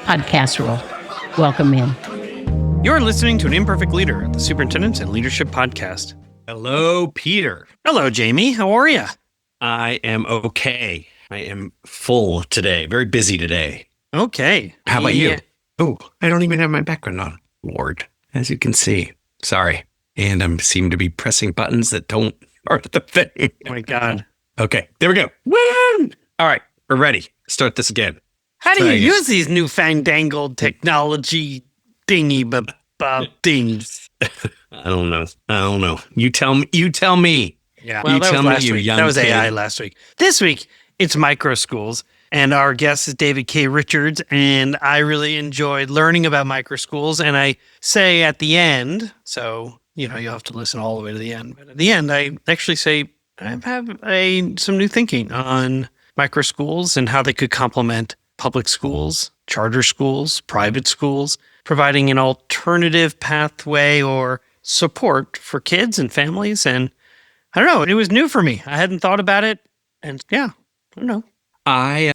podcast role. Welcome in. You're listening to An Imperfect Leader, the Superintendents and Leadership Podcast. Hello, Peter. Hello, Jamie. How are you? I am okay. I am full today. Very busy today. Okay. How about you? Oh, I don't even have my background on. Lord, as you can see. Sorry. And I seem to be pressing buttons that don't start the thing. Oh, my God. Okay, there we go. Woo! All right, we're ready. Start this again. How do you use these newfangled technology things? I don't know. You tell me. Yeah. Well, that was last week. That was AI last week. This week, it's microschools. And our guest is David K. Richards. And I really enjoyed learning about microschools. And I say at the end, so, you'll have to listen all the way to the end. But at the end, I actually say I have some new thinking on microschools and how they could complement public schools, charter schools, private schools, providing an alternative pathway or support for kids and families. And I don't know, it was new for me. I hadn't thought about it. And I don't know. I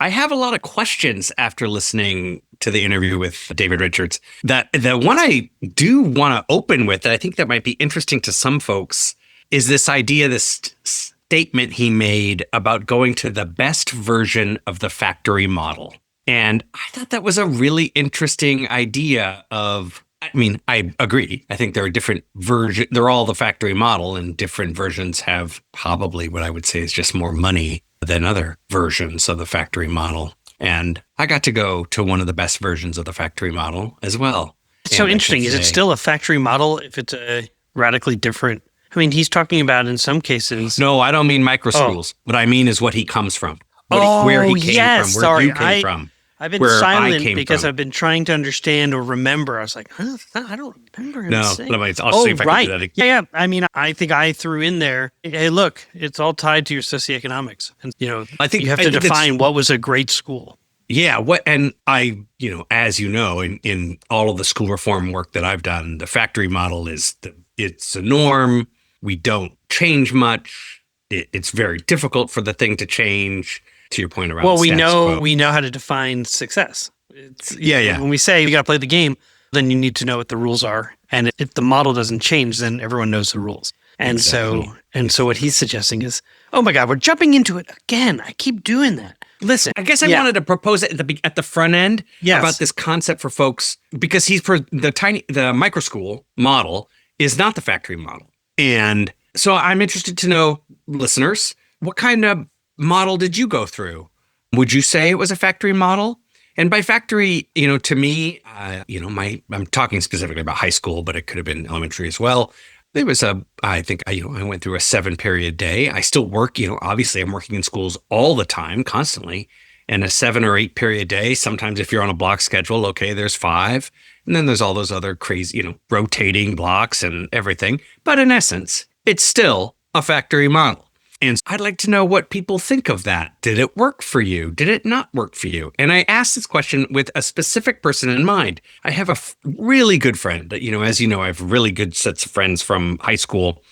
have a lot of questions after listening to the interview with David Richards. The one I do want to open with, that I think that might be interesting to some folks, is this idea, this statement he made about going to the best version of the factory model. And I thought that was a really interesting idea I agree. I think there are different versions. They're all the factory model, and different versions have probably what I would say is just more money than other versions of the factory model. And I got to go to one of the best versions of the factory model as well. It's so interesting. Is it still a factory model if it's a radically different? I mean, he's talking about in some cases. No, I don't mean microschools. What I mean is what he comes from. Where he came from, where you came from. I've been silent because I've been trying to understand or remember. I was like, I don't remember him saying. I'll see if I can do that again. Yeah. I mean, I think I threw in there, hey, look, it's all tied to your socioeconomics. And, I think you have to define what was a great school. Yeah. And as you know, in all of the school reform work that I've done, the factory model it's a norm. We don't change much. It's very difficult for the thing to change. To your point around we know how to define success. When we say you got to play the game, then you need to know what the rules are. And if the model doesn't change, then everyone knows the rules. And exactly. so what he's suggesting is, oh my God, we're jumping into it again. I keep doing that. Listen, I guess I wanted to propose it at the front end about this concept for folks, because the microschool model is not the factory model. And so I'm interested to know, listeners, what kind of model did you go through? Would you say it was a factory model? And by factory, to me, I'm talking specifically about high school, but it could have been elementary as well. There was I went through a 7-period day. I still work, obviously I'm working in schools all the time, constantly, and a 7 or 8 period day. Sometimes if you're on a block schedule, okay, there's 5. And then there's all those other crazy, rotating blocks and everything. But in essence, it's still a factory model. And I'd like to know what people think of that. Did it work for you? Did it not work for you? And I asked this question with a specific person in mind. I have a really good friend. As you know, I have really good sets of friends from high school.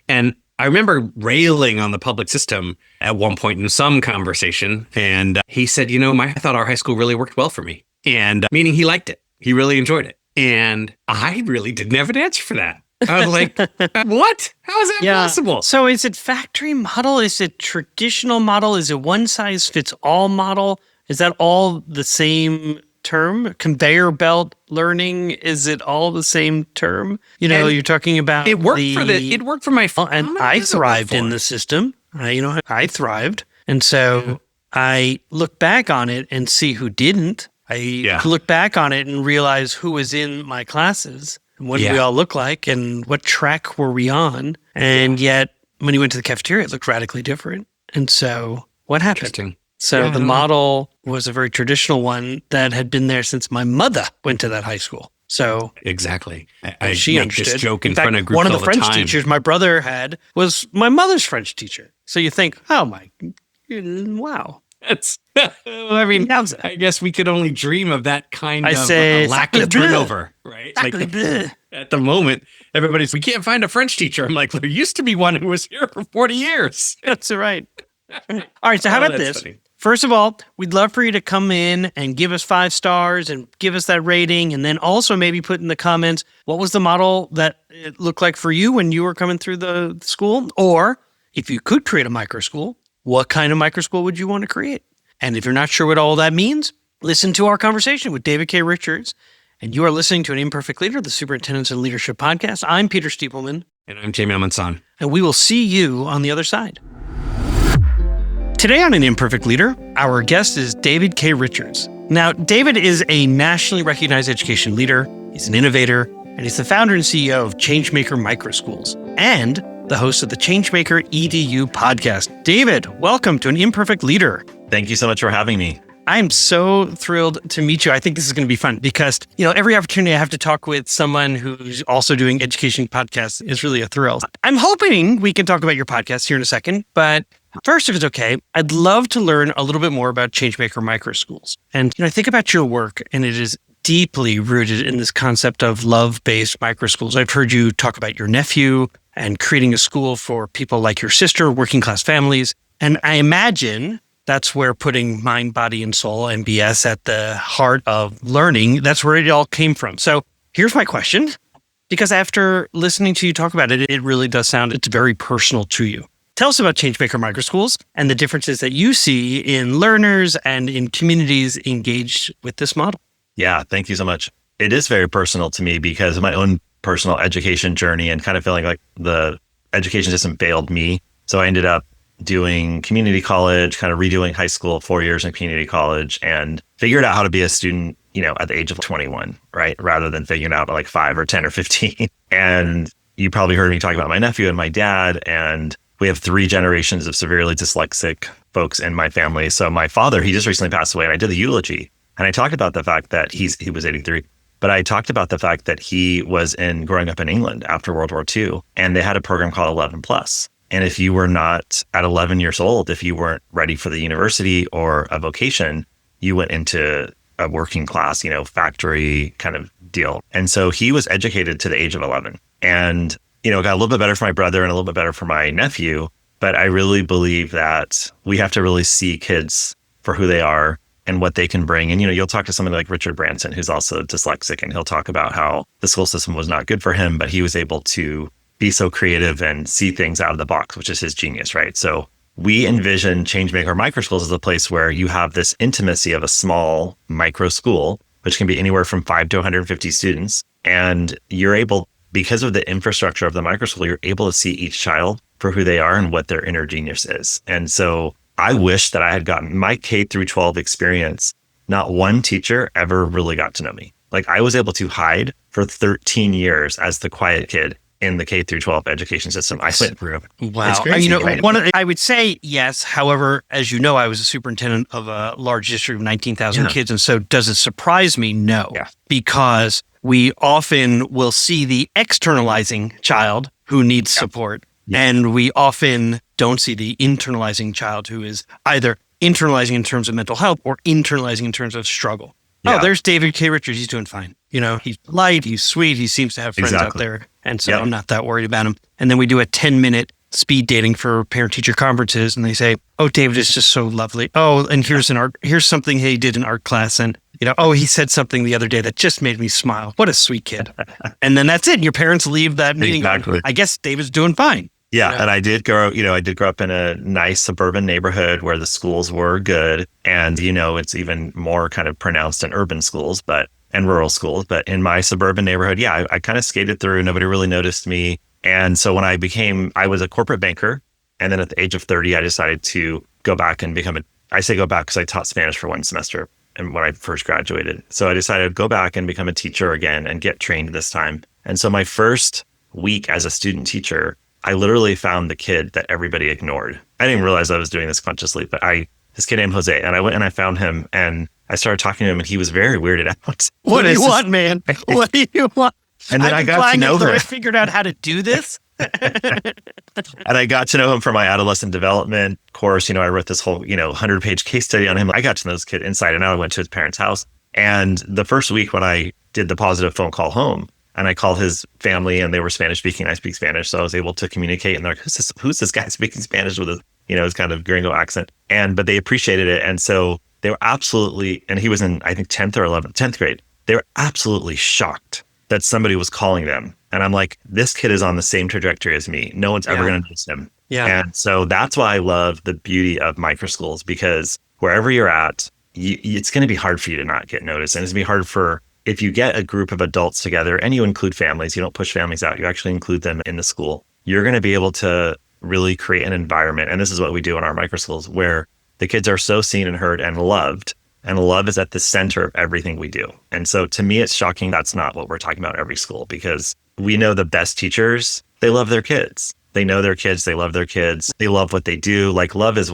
And I remember railing on the public system at one point in some conversation. And he said, I thought our high school really worked well for me. And meaning he liked it. He really enjoyed it. And I really didn't have an answer for that. I was like, what? How is that possible? So is it factory model? Is it traditional model? Is it one size fits all model? Is that all the same term? Conveyor belt learning? Is it all the same term? You're talking about it worked for my and I thrived in the system. I thrived. And so I look back on it and see who didn't. I look back on it and realize who was in my classes. What did we all look like, and what track were we on? And yet, when you went to the cafeteria, it looked radically different. And so, what happened? So the model was a very traditional one that had been there since my mother went to that high school. So exactly, she make understood. this joke in fact, front of groups one of the all French time. teachers my brother had was my mother's French teacher. So you think, wow. That's, I guess we could only dream of that kind of lack of turnover, right? At the moment, we can't find a French teacher. I'm like, there used to be one who was here for 40 years. That's right. All right, so how about this? Funny. first of all, we'd love for you to come in and give us 5 stars and give us that rating. And then also maybe put in the comments, what was the model that it looked like for you when you were coming through the school? Or if you could create a microschool, what kind of microschool would you want to create? And if you're not sure what all that means, listen to our conversation with David K. Richards. And you are listening to An Imperfect Leader, the Superintendents and Leadership Podcast. I'm Peter Stiepelman. And I'm Jamie Almanson. And we will see you on the other side. Today on An Imperfect Leader, our guest is David K. Richards. Now, David is a nationally recognized education leader. He's an innovator, and he's the founder and CEO of Changemaker MicroSchools and the host of the Changemaker EDU podcast. David, welcome to An Imperfect Leader. Thank you so much for having me. I'm so thrilled to meet you. I think this is going to be fun because, every opportunity I have to talk with someone who's also doing education podcasts is really a thrill. I'm hoping we can talk about your podcast here in a second, but first, if it's okay, I'd love to learn a little bit more about Changemaker MicroSchools. And, I think about your work and it is deeply rooted in this concept of love-based microschools. I've heard you talk about your nephew and creating a school for people like your sister, working class families. And I imagine that's where putting mind, body, and soul, MBS, at the heart of learning, that's where it all came from. So here's my question, because after listening to you talk about it, it really does sound it's very personal to you. Tell us about Changemaker MicroSchools and the differences that you see in learners and in communities engaged with this model. Yeah, thank you so much. It is very personal to me because of my own personal education journey and kind of feeling like the education system failed me. So I ended up doing community college, kind of redoing high school, 4 years in community college, and figured out how to be a student, at the age of 21, right? Rather than figuring out at like 5 or 10 or 15. And you probably heard me talk about my nephew and my dad, and we have 3 generations of severely dyslexic folks in my family. So my father, he just recently passed away, and I did the eulogy. And I talked about the fact that he was 83, but I talked about the fact that he was growing up in England after World War II, and they had a program called 11 Plus. And if you were not at 11 years old, if you weren't ready for the university or a vocation, you went into a working class, factory kind of deal. And so he was educated to the age of 11. And, it got a little bit better for my brother and a little bit better for my nephew. But I really believe that we have to really see kids for who they are and what they can bring. And, you'll talk to somebody like Richard Branson, who's also dyslexic, and he'll talk about how the school system was not good for him, but he was able to be so creative and see things out of the box, which is his genius, right? So we envision Changemaker MicroSchools as a place where you have this intimacy of a small micro school, which can be anywhere from 5 to 150 students. And you're able, because of the infrastructure of the microschool, you're able to see each child for who they are and what their inner genius is. And so I wish that I had gotten my K through 12 experience. Not one teacher ever really got to know me. Like, I was able to hide for 13 years as the quiet kid in the K through 12 education system I went through. Wow. It's crazy, right? I would say yes. However, as you know, I was a superintendent of a large district of 19,000 kids. And so does it surprise me? No, because we often will see the externalizing child who needs support. And we often don't see the internalizing child who is either internalizing in terms of mental health or internalizing in terms of struggle. Yeah. Oh, there's David K. Richards. He's doing fine. He's polite, he's sweet, he seems to have friends out there. And so I'm not that worried about him. And then we do a 10-minute speed dating for parent-teacher conferences, and they say, oh, David is just so lovely. Oh, and here's something he did in art class. And, oh, he said something the other day that just made me smile. What a sweet kid. And then that's it. And your parents leave that meeting. Exactly. I guess David's doing fine. Yeah. And I did grow up in a nice suburban neighborhood where the schools were good. And, it's even more kind of pronounced in urban schools, and rural schools. But in my suburban neighborhood, I kind of skated through. Nobody really noticed me. And so when I was a corporate banker. And then at the age of 30, I decided to go back and I say go back because I taught Spanish for 1 semester and when I first graduated. So I decided to go back and become a teacher again and get trained this time. And so my first week as a student teacher, I literally found the kid that everybody ignored. I didn't even realize I was doing this consciously, but this kid named Jose, and I went and I found him and I started talking to him and he was very weirded out. What do you want, man? What do you want? And then I got to know him. I figured out how to do this. And I got to know him for my adolescent development course. I wrote this whole, 100-page case study on him. I got to know this kid inside and out. I went to his parents' house. And the first week when I did the positive phone call home, and I called his family and they were Spanish speaking. I speak Spanish. So I was able to communicate and they're like, who's this guy speaking Spanish with his kind of gringo accent. But they appreciated it. And so they were absolutely, and he was in, I think, 10th grade. They were absolutely shocked that somebody was calling them. And I'm like, this kid is on the same trajectory as me. No one's ever going to notice him. Yeah. And so that's why I love the beauty of microschools, because wherever you're at, it's going to be hard for you to not get noticed. And it's going to be hard if you get a group of adults together and you include families, you don't push families out, you actually include them in the school, you're going to be able to really create an environment. And this is what we do in our microschools, where the kids are so seen and heard and loved. And love is at the center of everything we do. And so to me, it's shocking that's not what we're talking about every school, because we know the best teachers, they love their kids. They know their kids. They love their kids. They love what they do. Like, love is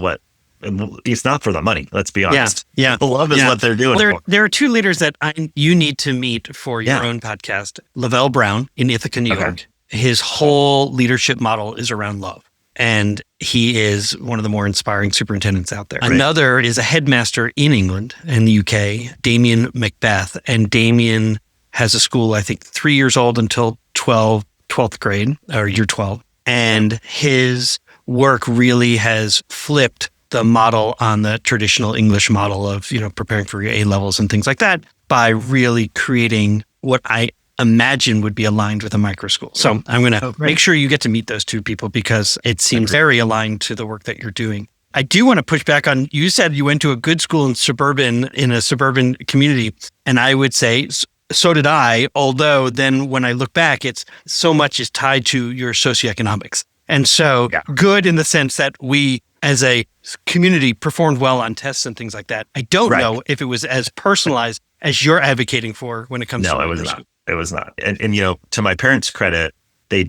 it's not for the money. Let's be honest. Yeah. Love is what they're doing. Well, there are two leaders that you need to meet for your own podcast. Lavelle Brown in Ithaca, New York. His whole leadership model is around love. And he is one of the more inspiring superintendents out there. Right. Another is a headmaster in England and the UK, Damien Macbeth. And Damien has a school, I think, 3 years old until 12th grade, or year 12. And his work really has flipped the model on the traditional English model of, preparing for your A-levels and things like that by really creating what I imagine would be aligned with a microschool. So I'm going to make sure you get to meet those two people, because it seems very aligned to the work that you're doing. I do want to push back on, you said you went to a good school in a suburban community. And I would say, so did I, although then when I look back, it's so much is tied to your socioeconomics. And so good in the sense that we as a community performed well on tests and things like that. I don't know if it was as personalized as you're advocating for when it comes to it was not. It was not. And to my parents' credit, they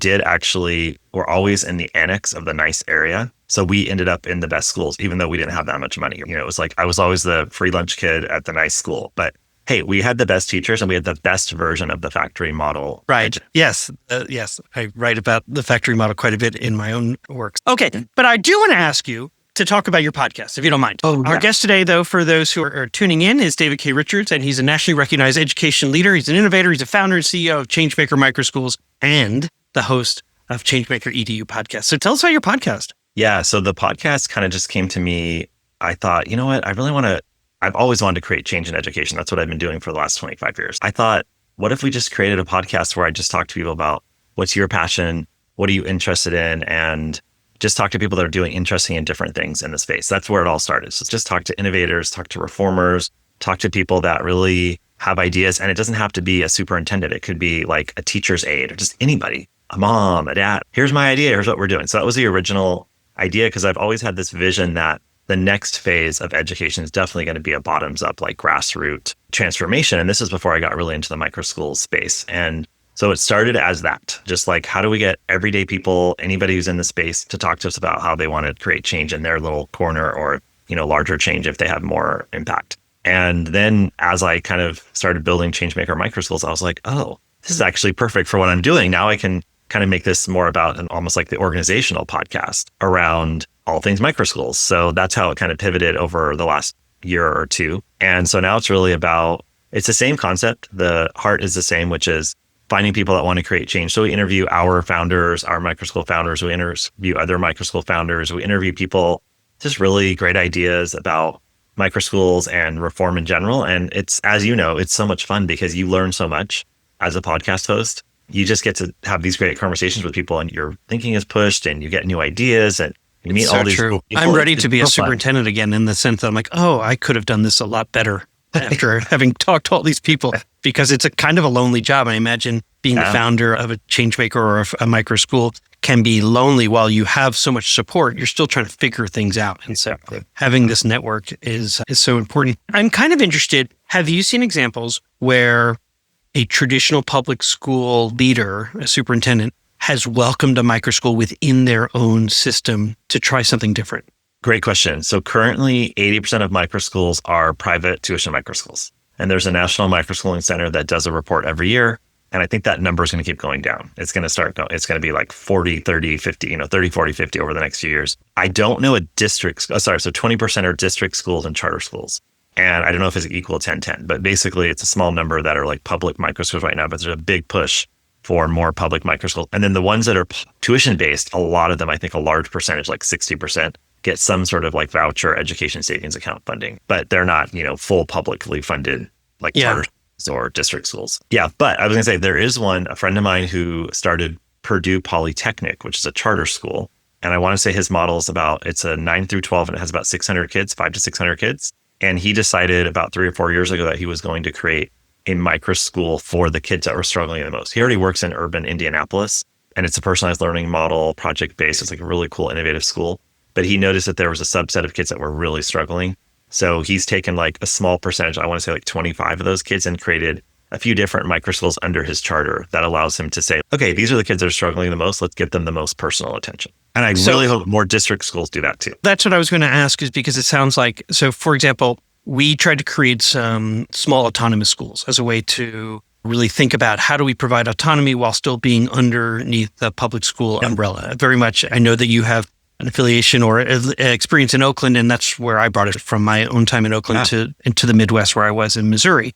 were always in the annex of the nice area. So we ended up in the best schools, even though we didn't have that much money. It was like, I was always the free lunch kid at the nice school. But hey, we had the best teachers and we had the best version of the factory model. Right. Yes. Yes. I write about the factory model quite a bit in my own works. Okay. But I do want to ask you to talk about your podcast, if you don't mind. Our guest today, though, for those who are tuning in, is David K. Richards, and he's a nationally recognized education leader. He's an innovator. He's a founder and CEO of Changemaker MicroSchools and the host of Changemaker EDU podcast. So tell us about your podcast. Yeah. So the podcast kind of just came to me. I thought, you know what? I've always wanted to create change in education. That's what I've been doing for the last 25 years. I thought, what if we just created a podcast where I just talk to people about what's your passion? What are you interested in? And just talk to people that are doing interesting and different things in the space. That's where it all started. So just talk to innovators, talk to reformers, talk to people that really have ideas. And it doesn't have to be a superintendent. It could be like a teacher's aide or just anybody, a mom, a dad. Here's my idea. Here's what we're doing. So that was the original idea, because I've always had this vision that the next phase of education is definitely going to be a bottoms up, like grassroots transformation. And this is before I got really into the microschool space. And so it started as that, just like, how do we get everyday people, anybody who's in the space, to talk to us about how they want to create change in their little corner, or, larger change if they have more impact. And then as I kind of started building Changemaker MicroSchools, I was like, oh, this is actually perfect for what I'm doing. Now I can kind of make this more about almost like the organizational podcast around all things microschools. So that's how it kind of pivoted over the last year or two. And so now it's really it's the same concept. The heart is the same, which is finding people that want to create change. So we interview our founders, our microschool founders. We interview other microschool founders. We interview people, just really great ideas about microschools and reform in general. And it's, as you know, it's so much fun because you learn so much as a podcast host. You just get to have these great conversations with people, and your thinking is pushed, and you get new ideas, and you meet all these people. I'm ready to be a superintendent again, in the sense that I'm like, oh, I could have done this a lot better after having talked to all these people, because it's a kind of a lonely job. I imagine being the founder of a Changemaker or a microschool can be lonely. While you have so much support, you're still trying to figure things out. And so having this network is so important. I'm kind of interested, have you seen examples where a traditional public school leader, a superintendent, has welcomed a microschool within their own system to try something different? Great question. So currently 80% of microschools are private tuition microschools. And there's a National Microschooling Center that does a report every year. And I think that number is going to keep going down. It's going to start going, it's going to be like 40, 30, 50, 30, 40, 50 over the next few years. I don't know so 20% are district schools and charter schools. And I don't know if it's equal to 10-10, but basically it's a small number that are like public microschools right now, but there's a big push for more public microschools. And then the ones that are tuition based, a lot of them, I think a large percentage, like 60%, get some sort of like voucher education savings account funding, but they're not, full publicly funded like charter schools or district schools. Yeah. But I was going to say there is a friend of mine who started Purdue Polytechnic, which is a charter school. And I want to say his model is it's a 9 through 12 and it has about 600 kids, 500 to 600 kids. And he decided about 3 or 4 years ago that he was going to create a micro school for the kids that were struggling the most. He already works in urban Indianapolis, and it's a personalized learning model, project-based. It's like a really cool, innovative school. But he noticed that there was a subset of kids that were really struggling. So he's taken like a small percentage, I want to say like 25 of those kids, and created a few different micro schools under his charter that allows him to say, okay, these are the kids that are struggling the most. Let's give them the most personal attention. And I really hope more district schools do that too. That's what I was going to ask, is because it sounds like, so for example, we tried to create some small autonomous schools as a way to really think about how do we provide autonomy while still being underneath the public school umbrella. Very much, I know that you have an affiliation or experience in Oakland, and that's where I brought it from my own time in Oakland to the Midwest where I was in Missouri.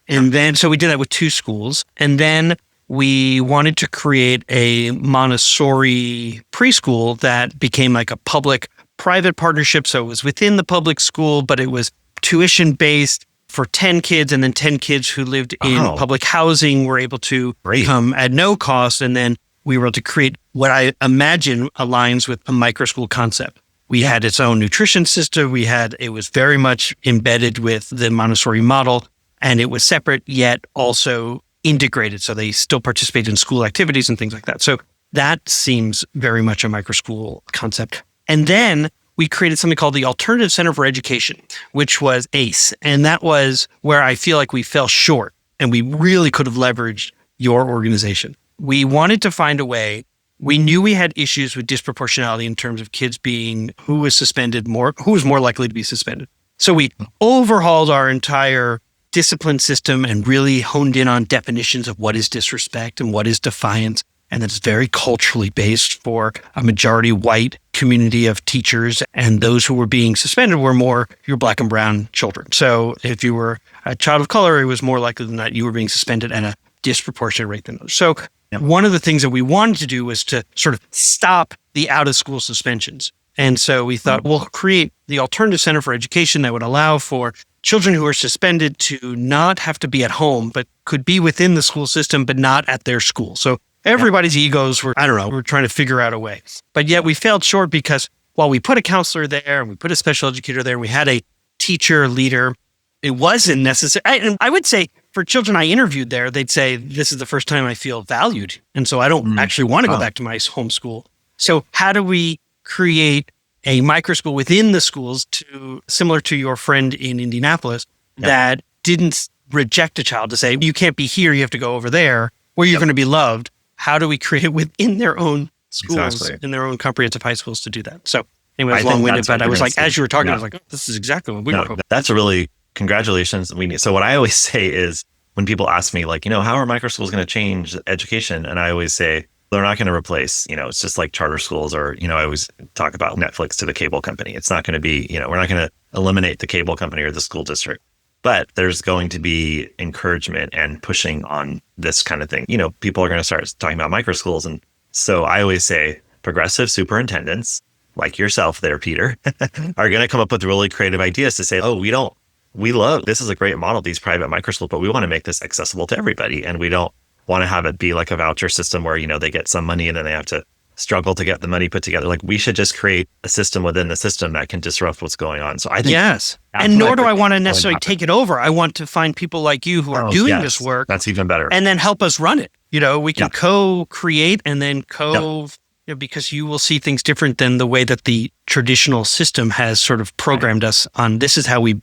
And then, so we did that with 2 schools. And then we wanted to create a Montessori preschool that became like a public-private partnership. So it was within the public school, but it was tuition-based for 10 kids, and then 10 kids who lived in public housing were able to come at no cost. And then we were able to create what I imagine aligns with a microschool concept. We had its own nutrition system. It was very much embedded with the Montessori model, and it was separate yet also integrated. So they still participate in school activities and things like that. So that seems very much a microschool concept. And then we created something called the Alternative Center for Education, which was ACE. And that was where I feel like we fell short, and we really could have leveraged your organization. We wanted to find a way. We knew we had issues with disproportionality in terms of kids being who was more likely to be suspended. So we overhauled our entire discipline system and really honed in on definitions of what is disrespect and what is defiance. And that's very culturally based for a majority white community of teachers. And those who were being suspended were more your Black and brown children. So if you were a child of color, it was more likely than not you were being suspended at a disproportionate rate than others. So one of the things that we wanted to do was to sort of stop the out-of-school suspensions. And so we thought, we'll create the Alternative Center for Education that would allow for children who are suspended to not have to be at home, but could be within the school system, but not at their school. So everybody's egos were, we're trying to figure out a way. But yet we failed short because while we put a counselor there and we put a special educator there and we had a teacher leader, it wasn't necessary. And I would say for children I interviewed there, they'd say, this is the first time I feel valued. And so I don't actually want to go back to my home school. So how do we create a microschool within the schools similar to your friend in Indianapolis that didn't reject a child to say, you can't be here, you have to go over there, where you're going to be loved? How do we create it within their own schools, in their own comprehensive high schools to do that? So anyway, I was long-winded, but I was like, as you were talking, I was like, this is exactly what we were hoping. That's a really, congratulations. So what I always say is when people ask me like, how are microschools going to change education? And I always say, they're not going to replace, it's just like charter schools or, I always talk about Netflix to the cable company. It's not going to be, we're not going to eliminate the cable company or the school district, but there's going to be encouragement and pushing on this kind of thing. People are going to start talking about microschools. And so I always say progressive superintendents like yourself there, Peter, are going to come up with really creative ideas to say, this is a great model, these private microschools, but we want to make this accessible to everybody. And we don't want to have it be like a voucher system where, they get some money and then they have to struggle to get the money put together. Like we should just create a system within the system that can disrupt what's going on. So I think and nor do I want to necessarily take it over. I want to find people like you who are doing this work. That's even better. And then help us run it. We can co-create and then because you will see things different than the way that the traditional system has sort of programmed us on this is how we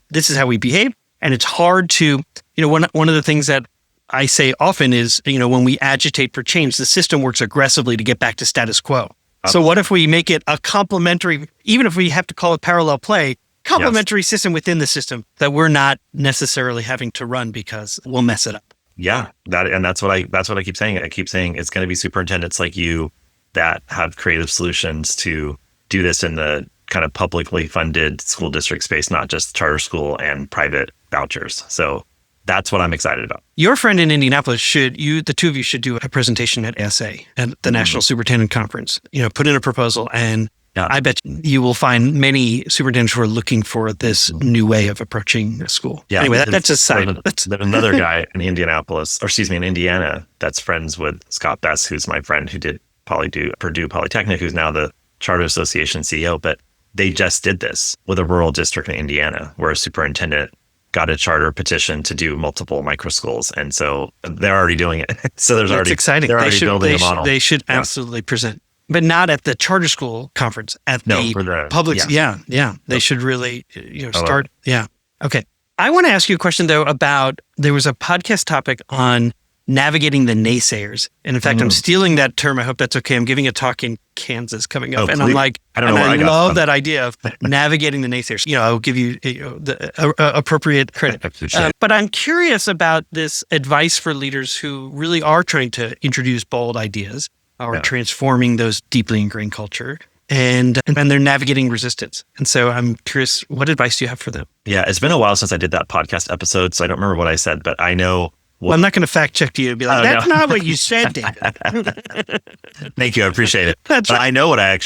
behave. And it's hard to, one of the things that I say often is, when we agitate for change, the system works aggressively to get back to status quo. So what if we make it a complementary, even if we have to call it parallel play, complementary system within the system that we're not necessarily having to run because we'll mess it up. Yeah, that's what I keep saying. I keep saying it's going to be superintendents like you that have creative solutions to do this in the kind of publicly funded school district space, not just charter school and private vouchers. So that's what I'm excited about. Your friend in Indianapolis the two of you should do a presentation at SA, at the National Superintendent Conference, put in a proposal and I bet you will find many superintendents who are looking for this new way of approaching a school. Yeah. Anyway, that's just side. There's another guy in Indiana that's friends with Scott Bess, who's my friend who did Purdue Polytechnic, who's now the Charter Association CEO. But they just did this with a rural district in Indiana where a superintendent got a charter petition to do multiple microschools. And so they're already doing it. So That's exciting. They're already building a model. They should absolutely present. But not at the charter school conference, at the public. Yeah. They should really, start. Yeah. Okay. I want to ask you a question though about, there was a podcast topic on navigating the naysayers. And in fact, I'm stealing that term. I hope that's okay. I'm giving a talk in Kansas coming up. I'm like, I love that idea of navigating the naysayers. I'll give you the appropriate credit. But I'm curious about this advice for leaders who really are trying to introduce bold ideas or transforming those deeply ingrained culture. And they're navigating resistance. And so I'm curious, what advice do you have for them? Yeah, it's been a while since I did that podcast episode, so I don't remember what I said, but I know. Well, I'm not going to fact check you and be like, that's not what you said, David. Thank you. I appreciate it. But I know what I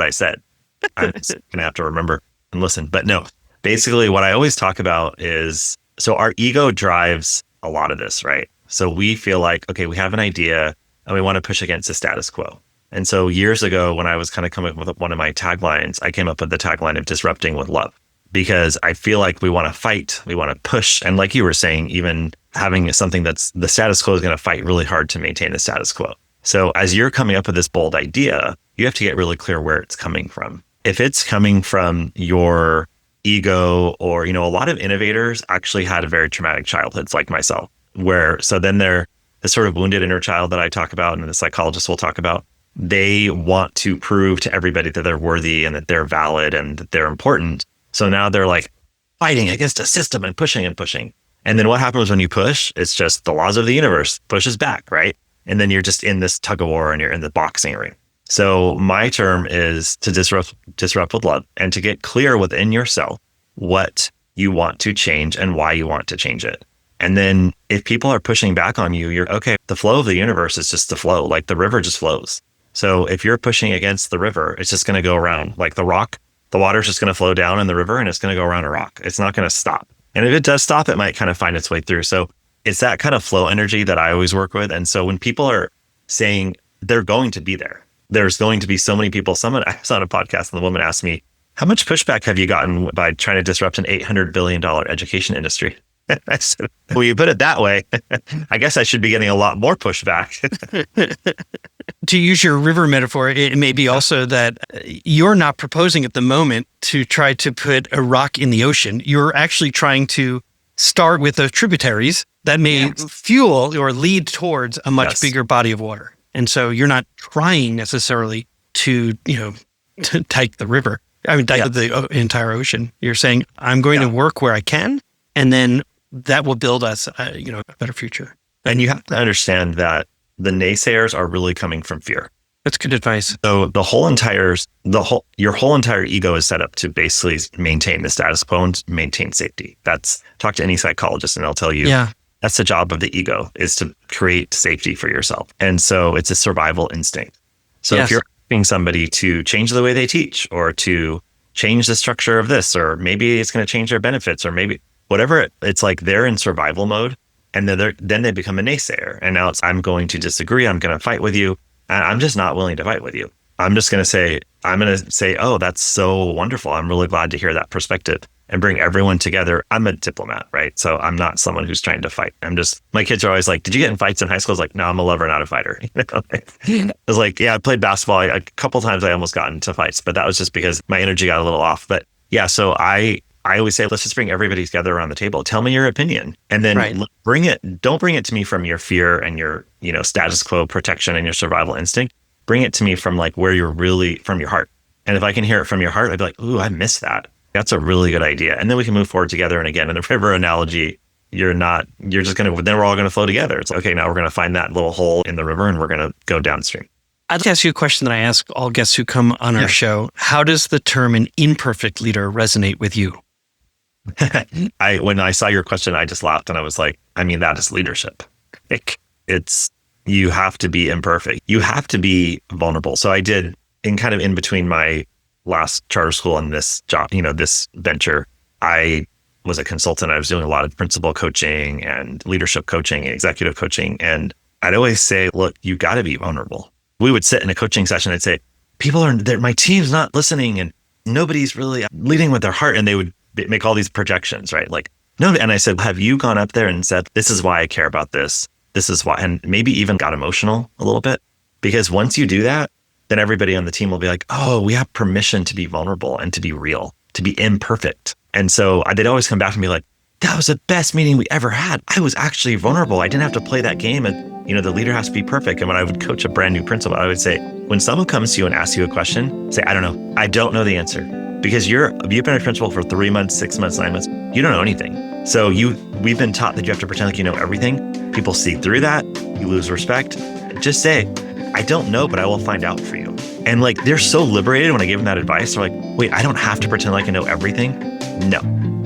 said. I'm just going to have to remember and listen. But no, basically what I always talk about is, so our ego drives a lot of this, right? So we feel like, okay, we have an idea and we want to push against the status quo. And so years ago, when I was kind of coming up with one of my taglines, I came up with the tagline of disrupting with love, because I feel like we want to fight, we want to push. And like you were saying, even having something that's the status quo is going to fight really hard to maintain the status quo. So as you're coming up with this bold idea, you have to get really clear where it's coming from. If it's coming from your ego, or, a lot of innovators actually had a very traumatic childhoods like myself, so then they're the sort of wounded inner child that I talk about and the psychologists will talk about. They want to prove to everybody that they're worthy and that they're valid and that they're important. So now they're like fighting against a system and pushing and pushing. And then what happens when you push? It's just the laws of the universe pushes back, right? And then you're just in this tug of war and you're in the boxing ring. So my term is to disrupt with love, and to get clear within yourself what you want to change and why you want to change it. And then if people are pushing back on you, you're okay. The flow of the universe is just the flow, like the river just flows. So if you're pushing against the river, it's just going to go around like the rock. The water's just going to flow down in the river and it's going to go around a rock. It's not going to stop. And if it does stop, it might kind of find its way through. So it's that kind of flow energy that I always work with. And so when people are saying they're going to be there, there's going to be so many people. I was on a podcast and the woman asked me, how much pushback have you gotten by trying to disrupt an $800 billion education industry? I said, well, you put it that way. I guess I should be getting a lot more pushback. To use your river metaphor, it may be also that you're not proposing at the moment to try to put a rock in the ocean. You're actually trying to start with those tributaries that may fuel or lead towards a much bigger body of water. And so you're not trying necessarily to take the river. The entire ocean. You're saying, I'm going to work where I can, and then that will build us, a better future. And you have to understand that the naysayers are really coming from fear. That's good advice. So your whole entire ego is set up to basically maintain the status quo and maintain safety. Talk to any psychologist and they'll tell you, that's the job of the ego, is to create safety for yourself. And so it's a survival instinct. So if you're asking somebody to change the way they teach, or to change the structure of this, or maybe it's going to change their benefits, or maybe whatever, it's like they're in survival mode. And then they become a naysayer. And now I'm going to disagree. I'm going to fight with you. And I'm just not willing to fight with you. I'm going to say, oh, that's so wonderful. I'm really glad to hear that perspective, and bring everyone together. I'm a diplomat, right? So I'm not someone who's trying to fight. My kids are always like, did you get in fights in high school? I was like, no, I'm a lover, not a fighter. I was like, I played basketball. A couple times I almost got into fights, but that was just because my energy got a little off. But so I always say, let's just bring everybody together around the table. Tell me your opinion. And then don't bring it to me from your fear and your, status quo protection and your survival instinct. Bring it to me from like where you're really from your heart. And if I can hear it from your heart, I'd be like, ooh, I missed that. That's a really good idea. And then we can move forward together. And again, in the river analogy, then we're all going to flow together. It's like, okay, now we're going to find that little hole in the river and we're going to go downstream. I'd like to ask you a question that I ask all guests who come on our show. How does the term an imperfect leader resonate with you? When I saw your question, I just laughed and I was like, that is leadership. You have to be imperfect. You have to be vulnerable. So I did, in between my last charter school and this job, this venture, I was a consultant. I was doing a lot of principal coaching and leadership coaching and executive coaching. And I'd always say, look, you got to be vulnerable. We would sit in a coaching session. I'd say, my team's not listening and nobody's really leading with their heart. And they would make all these projections, right? Like, no. And I said, have you gone up there and said, this is why I care about this? This is why, and maybe even got emotional a little bit? Because once you do that, then everybody on the team will be like, oh, we have permission to be vulnerable and to be real, to be imperfect. And so they'd always come back and be like, that was the best meeting we ever had. I was actually vulnerable. I didn't have to play that game. And, the leader has to be perfect. And when I would coach a brand new principal, I would say, when someone comes to you and asks you a question, say, I don't know. I don't know the answer. Because you've been a principal for 3 months, 6 months, 9 months. You don't know anything. So we've been taught that you have to pretend like you know everything. People see through that. You lose respect. Just say, I don't know, but I will find out for you. And they're so liberated when I give them that advice. They're like, wait, I don't have to pretend like I know everything. No.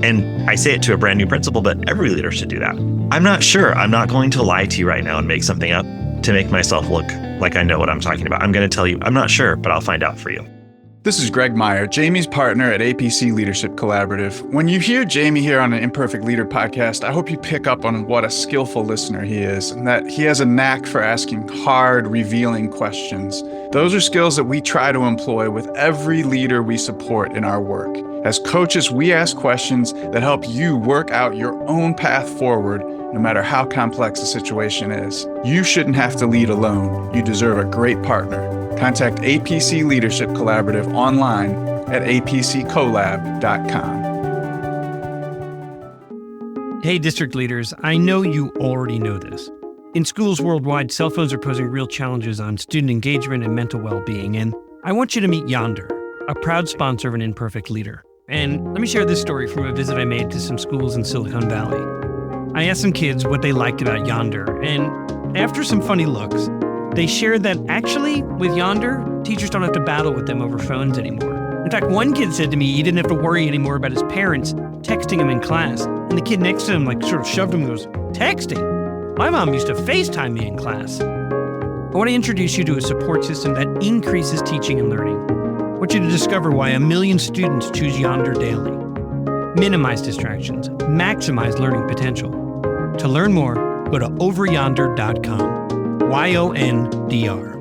And I say it to a brand new principal, but every leader should do that. I'm not sure. I'm not going to lie to you right now and make something up to make myself look like I know what I'm talking about. I'm going to tell you, I'm not sure, but I'll find out for you. This is Greg Meyer, Jamie's partner at APC Leadership Collaborative. When you hear Jamie here on an Imperfect Leader podcast, I hope you pick up on what a skillful listener he is and that he has a knack for asking hard, revealing questions. Those are skills that we try to employ with every leader we support in our work. As coaches, we ask questions that help you work out your own path forward, no matter how complex the situation is. You shouldn't have to lead alone. You deserve a great partner. Contact APC Leadership Collaborative online at apccollab.com. Hey, district leaders, I know you already know this. In schools worldwide, cell phones are posing real challenges on student engagement and mental well-being, and I want you to meet Yonder, a proud sponsor of an Imperfect Leader. And let me share this story from a visit I made to some schools in Silicon Valley. I asked some kids what they liked about Yonder, and after some funny looks, they shared that actually, with Yonder, teachers don't have to battle with them over phones anymore. In fact, one kid said to me he didn't have to worry anymore about his parents texting him in class. And the kid next to him sort of shoved him and goes, texting? My mom used to FaceTime me in class. I want to introduce you to a support system that increases teaching and learning. I want you to discover why 1 million students choose Yonder daily. Minimize distractions, maximize learning potential. To learn more, go to overyonder.com. YONDR.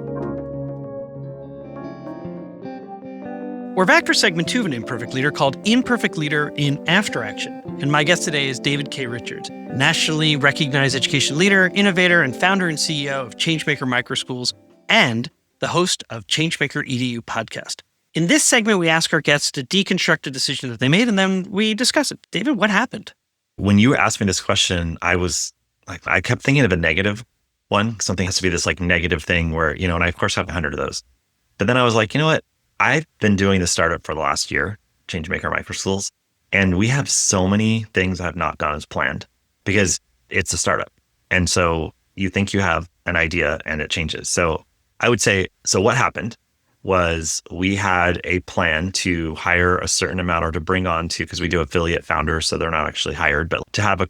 We're back for segment 2 of an Imperfect Leader called Imperfect Leader in After Action. And my guest today is David K. Richards, nationally recognized education leader, innovator, and founder and CEO of Changemaker MicroSchools, and the host of Changemaker EDU podcast. In this segment, we ask our guests to deconstruct a decision that they made, and then we discuss it. David, what happened? When you asked me this question, I kept thinking of a negative one. Something has to be this negative thing where, and I of course have 100 of those. But then I was like, you know what? I've been doing this startup for the last year, Changemaker MicroSchools, and we have so many things that have not gone as planned because it's a startup. And so you think you have an idea and it changes. So I would say, so what happened was we had a plan to hire a certain amount or to bring on to, because we do affiliate founders, so they're not actually hired, but to have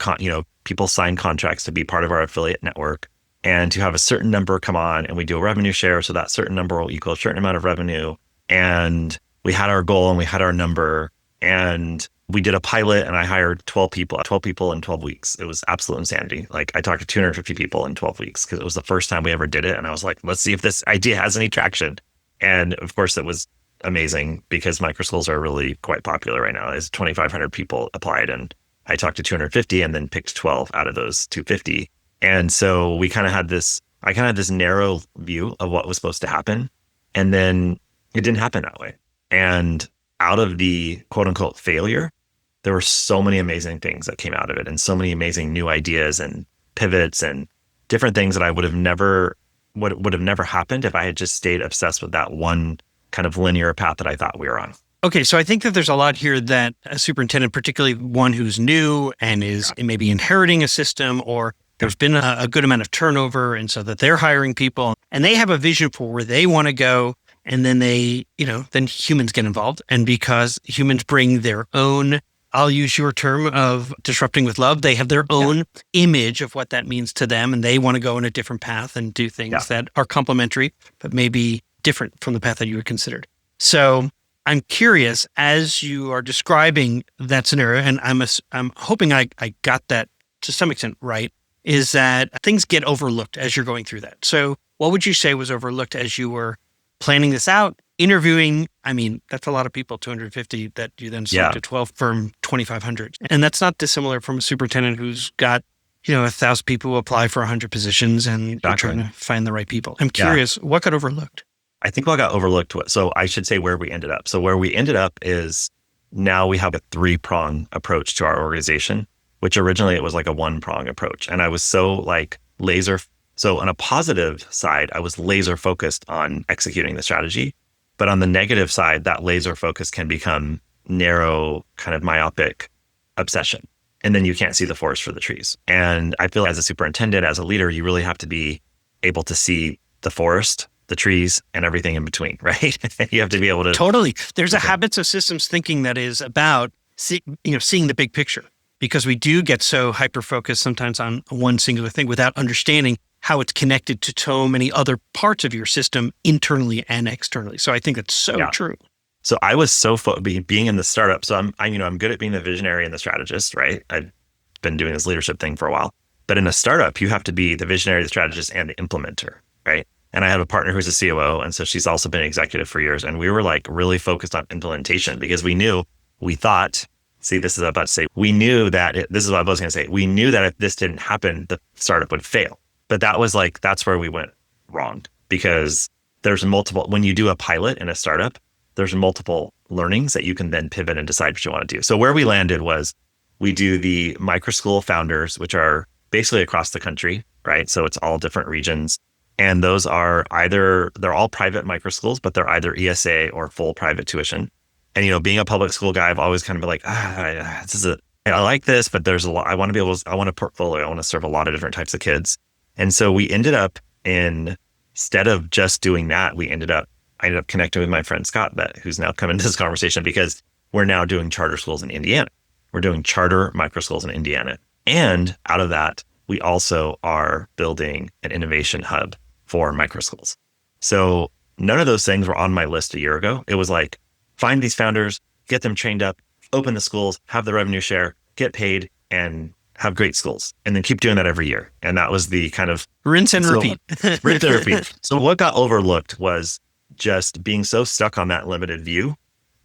people sign contracts to be part of our affiliate network and to have a certain number come on, and we do a revenue share. So that certain number will equal a certain amount of revenue. And we had our goal and we had our number, and we did a pilot, and I hired 12 people in 12 weeks. It was absolute insanity. I talked to 250 people in 12 weeks because it was the first time we ever did it. And I was like, let's see if this idea has any traction. And of course it was amazing because microschools are really quite popular right now. There's 2,500 people applied, and I talked to 250 and then picked 12 out of those 250. And so I kind of had this narrow view of what was supposed to happen. And then it didn't happen that way. And out of the quote unquote failure, there were so many amazing things that came out of it, and so many amazing new ideas and pivots and different things that I would have never happened if I had just stayed obsessed with that one kind of linear path that I thought we were on. Okay, so I think that there's a lot here that a superintendent, particularly one who's new and is maybe inheriting a system, or there's been a good amount of turnover, and so that they're hiring people and they have a vision for where they want to go. And then then humans get involved. And because humans bring their own, I'll use your term of disrupting with love, they have their own image of what that means to them. And they want to go in a different path and do things that are complementary, but maybe different from the path that you had considered. So I'm curious, as you are describing that scenario, and I'm hoping I got that to some extent right, is that things get overlooked as you're going through that. So what would you say was overlooked as you were planning this out, interviewing? I mean, that's a lot of people, 250 that you then select to 12 from 2,500. And that's not dissimilar from a superintendent who's got, 1,000 people who apply for 100 positions and you're trying to find the right people. I'm curious, what got overlooked? I think what got overlooked so I should say where we ended up. So where we ended up is now we have a 3-prong approach to our organization, which originally it was like a 1-prong approach. And I was so laser. So on a positive side, I was laser focused on executing the strategy. But on the negative side, that laser focus can become narrow, kind of myopic obsession. And then you can't see the forest for the trees. And I feel as a superintendent, as a leader, you really have to be able to see the forest, the trees, and everything in between, right? You have to be able to. Totally. There's a habits of systems thinking that is about seeing the big picture, because we do get so hyper-focused sometimes on one singular thing without understanding how it's connected to so many other parts of your system internally and externally. So I think that's so true. So I was so being in the startup. So I'm good at being the visionary and the strategist, right? I've been doing this leadership thing for a while. But in a startup, you have to be the visionary, the strategist, and the implementer, right? And I have a partner who's a COO, and so she's also been an executive for years. And we were really focused on implementation because we knew that if this didn't happen, the startup would fail. But that was that's where we went wrong, because there's when you do a pilot in a startup, there's multiple learnings that you can then pivot and decide what you want to do. So where we landed was we do the microschool founders, which are basically across the country, right? So it's all different regions. And those are they're all private microschools, but they're either ESA or full private tuition. And, being a public school guy, I've always kind of been like, I like this, but there's a lot, I want a portfolio. I want to serve a lot of different types of kids. And so we ended up instead of just doing that, I ended up connecting with my friend Scott, who's now come into this conversation, because we're now doing charter schools in Indiana. We're doing charter microschools in Indiana. And out of that, we also are building an innovation hub for microschools. So none of those things were on my list a year ago. It was find these founders, get them trained up, open the schools, have the revenue share, get paid, and have great schools. And then keep doing that every year. And that was the kind of rinse and repeat. Rinse and repeat. So what got overlooked was just being so stuck on that limited view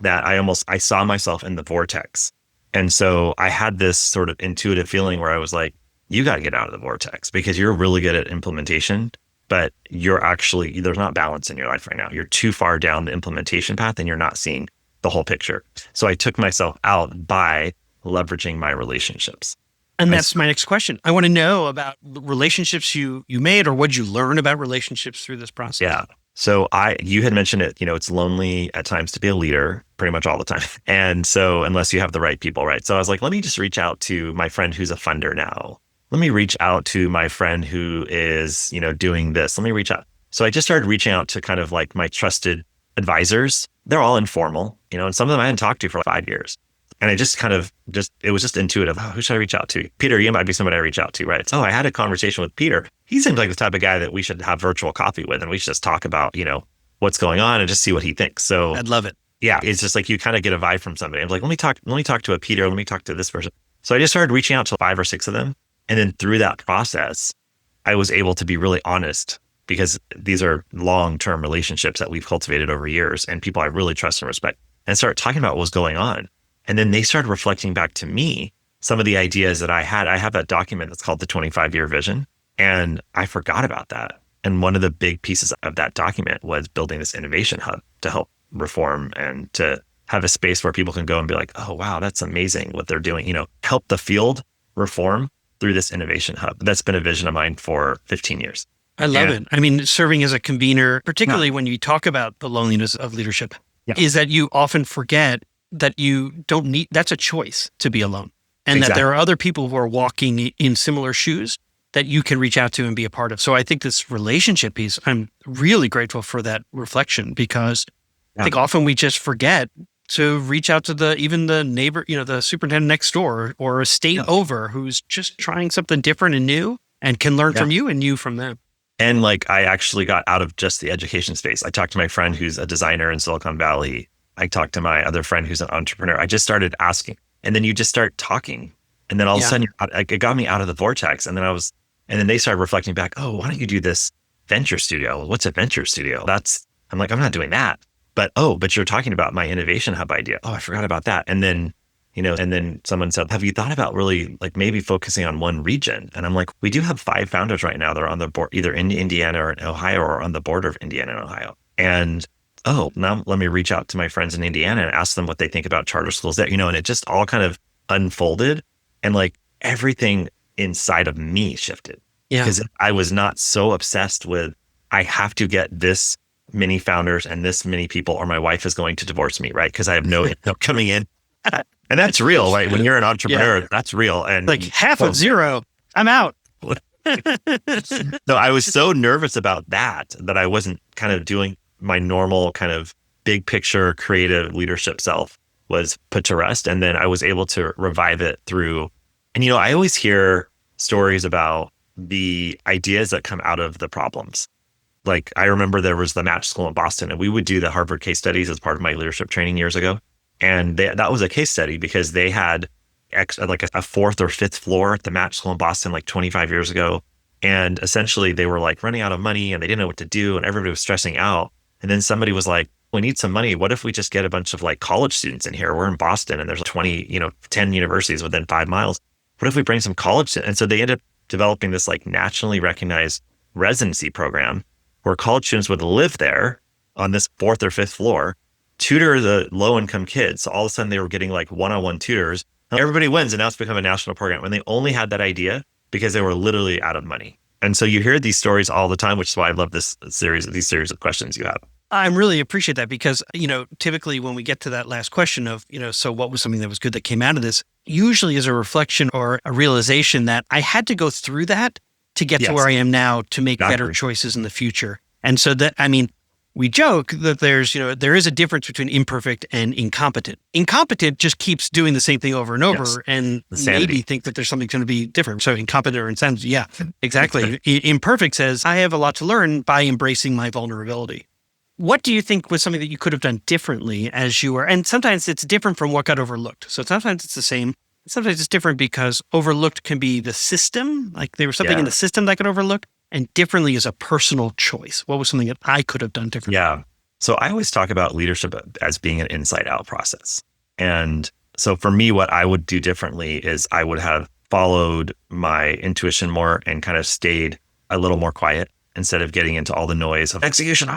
that I saw myself in the vortex. And so I had this sort of intuitive feeling where I was like, you got to get out of the vortex, because you're really good at implementation, but there's not balance in your life right now. You're too far down the implementation path and you're not seeing the whole picture. So I took myself out by leveraging my relationships. And that's my next question. I want to know about the relationships you made, or what did you learn about relationships through this process? Yeah. So you had mentioned it, it's lonely at times to be a leader pretty much all the time. And so unless you have the right people, right? So I was like, let me just reach out to my friend who's a funder now. Let me reach out to my friend who is, doing this. Let me reach out. So I just started reaching out to kind of my trusted advisors. They're all informal, and some of them I hadn't talked to for 5 years. And I just it was just intuitive. Oh, who should I reach out to? Peter, you might be somebody I reach out to, right? So I had a conversation with Peter. He seems like the type of guy that we should have virtual coffee with, and we should just talk about, what's going on and just see what he thinks. So I'd love it. Yeah. It's just you kind of get a vibe from somebody. I'm like, let me talk to a Peter. Let me talk to this person. So I just started reaching out to 5 or 6 of them. And then through that process, I was able to be really honest, because these are long-term relationships that we've cultivated over years and people I really trust and respect, and start talking about what was going on. And then they started reflecting back to me some of the ideas that I had. I have that document that's called the 25-year vision, and I forgot about that. And one of the big pieces of that document was building this innovation hub to help reform and to have a space where people can go and be like, oh, wow, that's amazing what they're doing. Help the field reform through this innovation hub. That's been a vision of mine for 15 years. I love it. I mean, serving as a convener, particularly when you talk about the loneliness of leadership, is that you often forget that you don't need, that's a choice to be alone. And that there are other people who are walking in similar shoes that you can reach out to and be a part of. So I think this relationship piece, I'm really grateful for that reflection, because I think often we just forget to reach out to even the neighbor, the superintendent next door or a state over who's just trying something different and new and can learn from you and you from them. And I actually got out of just the education space. I talked to my friend who's a designer in Silicon Valley, I talked to my other friend who's an entrepreneur. I just started asking, and then you just start talking. And then all of a sudden it got me out of the vortex. And then they started reflecting back, oh, why don't you do this venture studio? What's a venture studio? I'm like, I'm not doing that. But you're talking about my innovation hub idea. Oh, I forgot about that. And then, and then someone said, have you thought about really like maybe focusing on one region? And I'm like, we do have 5 founders right now that are on the board, either in Indiana or in Ohio or on the border of Indiana and Ohio. And now let me reach out to my friends in Indiana and ask them what they think about charter schools there, and it just all kind of unfolded, and like everything inside of me shifted. Yeah. Because I was not so obsessed with, I have to get this many founders and this many people or my wife is going to divorce me, right? Because I have no income coming in. And that's real, right? When you're an entrepreneur, that's real. And like half of zero, I'm out. So I was so nervous about that I wasn't kind of doing my normal kind of big picture creative leadership self was put to rest. And then I was able to revive it through, and I always hear stories about the ideas that come out of the problems. Like I remember there was the match school in Boston, and we would do the Harvard case studies as part of my leadership training years ago. And that was a case study because they had like a 4th or 5th floor at the match school in Boston like 25 years ago. And essentially they were like running out of money and they didn't know what to do and everybody was stressing out. And then somebody was like, we need some money. What if we just get a bunch of like college students in here? We're in Boston and there's 10 universities within 5 miles. What if we bring some college students? And so they ended up developing this like nationally recognized residency program where college students would live there on this 4th or 5th floor, tutor the low-income kids. So all of a sudden they were getting like one-on-one tutors. Everybody wins, and now it's become a national program. And they only had that idea because they were literally out of money. And so you hear these stories all the time, which is why I love these series of questions you have. I really appreciate that because, typically when we get to that last question of, so what was something that was good that came out of this, usually is a reflection or a realization that I had to go through that to get to where I am now to make better choices in the future. And so we joke that there is a difference between imperfect and incompetent. Incompetent just keeps doing the same thing over and over and maybe think that there's something going to be different. So incompetent or insanity. Yeah, exactly. Imperfect says, I have a lot to learn by embracing my vulnerability. What do you think was something that you could have done differently as you were? And sometimes it's different from what got overlooked. So sometimes it's the same. Sometimes it's different because overlooked can be the system. Like there was something in the system that got overlooked. And differently is a personal choice. What was something that I could have done differently? Yeah. So I always talk about leadership as being an inside out process. And so for me, what I would do differently is I would have followed my intuition more and kind of stayed a little more quiet instead of getting into all the noise of execution.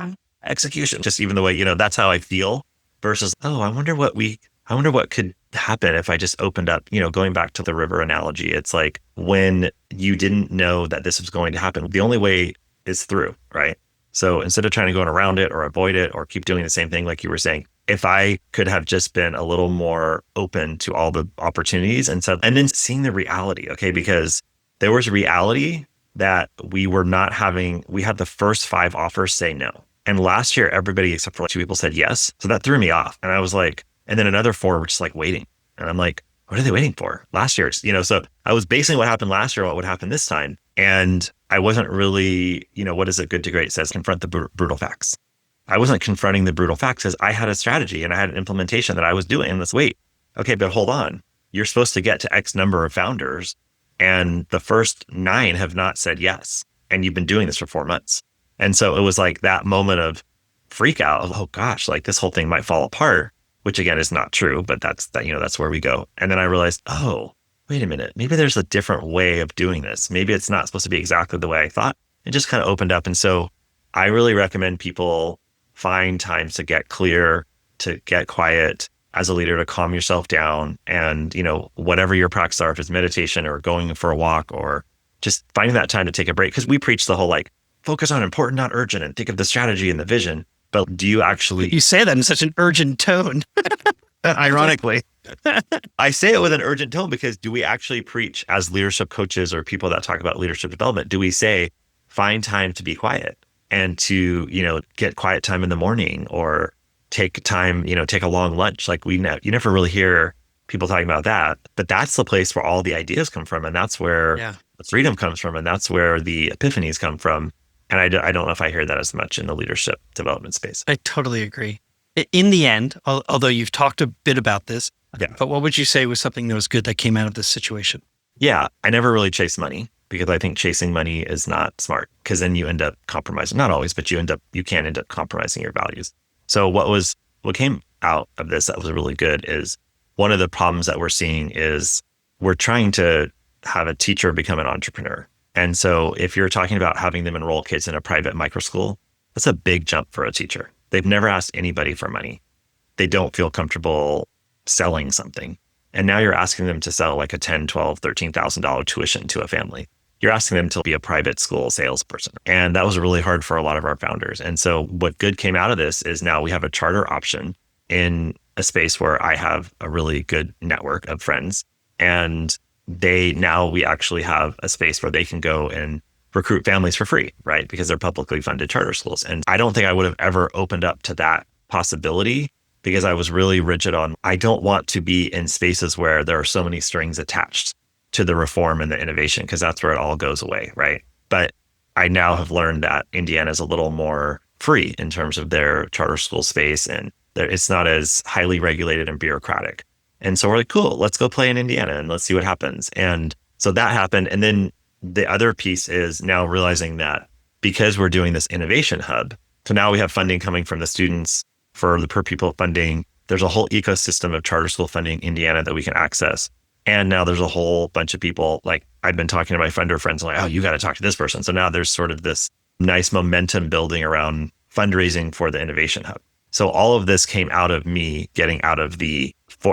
Just even the way, that's how I feel versus, I wonder what could happen if I just opened up, going back to the river analogy. It's like when you didn't know that this was going to happen, the only way is through, right? So instead of trying to go around it or avoid it or keep doing the same thing, like you were saying, if I could have just been a little more open to all the opportunities and then seeing the reality, okay? Because there was reality that we had the first 5 offers say no. And last year, everybody except for like 2 people said yes. So that threw me off. And I was like, and then another 4 were just like waiting. And I'm like, what are they waiting for? Last year's, so I was basing what happened last year on what would happen this time. And I wasn't really, what is it? Good to Great says, confront the brutal facts. I wasn't confronting the brutal facts because I had a strategy and I had an implementation that I was doing. And let's wait. Okay, but hold on. You're supposed to get to X number of founders and the first 9 have not said yes. And you've been doing this for 4 months. And so it was like that moment of freak out of, oh gosh, like this whole thing might fall apart. Which again is not true, but that's where we go. And then I realized, oh, wait a minute, maybe there's a different way of doing this. Maybe it's not supposed to be exactly the way I thought. It just kind of opened up. And so I really recommend people find times to get clear, to get quiet as a leader, to calm yourself down. And, whatever your practice are, if it's meditation or going for a walk or just finding that time to take a break. Because we preach the whole like focus on important, not urgent, and think of the strategy and the vision. But do you actually... You say that in such an urgent tone. Ironically. I say it with an urgent tone because do we actually preach as leadership coaches or people that talk about leadership development? Do we say, find time to be quiet and to, get quiet time in the morning or take time, take a long lunch? Like you never really hear people talking about that. But that's the place where all the ideas come from. And that's where the freedom comes from. And that's where the epiphanies come from. And I don't know if I hear that as much in the leadership development space. I totally agree. In the end, although you've talked a bit about this, Yeah. but what would you say was something that was good that came out of this situation? Yeah, I never really chased money because I think chasing money is not smart because then you end up compromising. Not always, but you can end up compromising your values. So what came out of this that was really good is one of the problems that we're seeing is we're trying to have a teacher become an entrepreneur. And so if you're talking about having them enroll kids in a private microschool, that's a big jump for a teacher. They've never asked anybody for money. They don't feel comfortable selling something. And now you're asking them to sell like a $10,000, $12,000, $13,000 tuition to a family. You're asking them to be a private school salesperson. And that was really hard for a lot of our founders. And so what good came out of this is now we have a charter option in a space where I have a really good network of friends. And we actually have a space where they can go and recruit families for free, right? Because they're publicly funded charter schools. And I don't think I would have ever opened up to that possibility because I was really rigid on, I don't want to be in spaces where there are so many strings attached to the reform and the innovation, because that's where it all goes away, right? But I now have learned that Indiana is a little more free in terms of their charter school space, and it's not as highly regulated and bureaucratic. And so we're like, cool, let's go play in Indiana and let's see what happens. And so that happened. And then the other piece is now realizing that because we're doing this innovation hub, so now we have funding coming from the students for the per pupil funding. There's a whole ecosystem of charter school funding in Indiana that we can access. And now there's a whole bunch of people, like I've been talking to my funder friends, like, oh, you got to talk to this person. So now there's sort of this nice momentum building around fundraising for the innovation hub. So all of this came out of me getting out of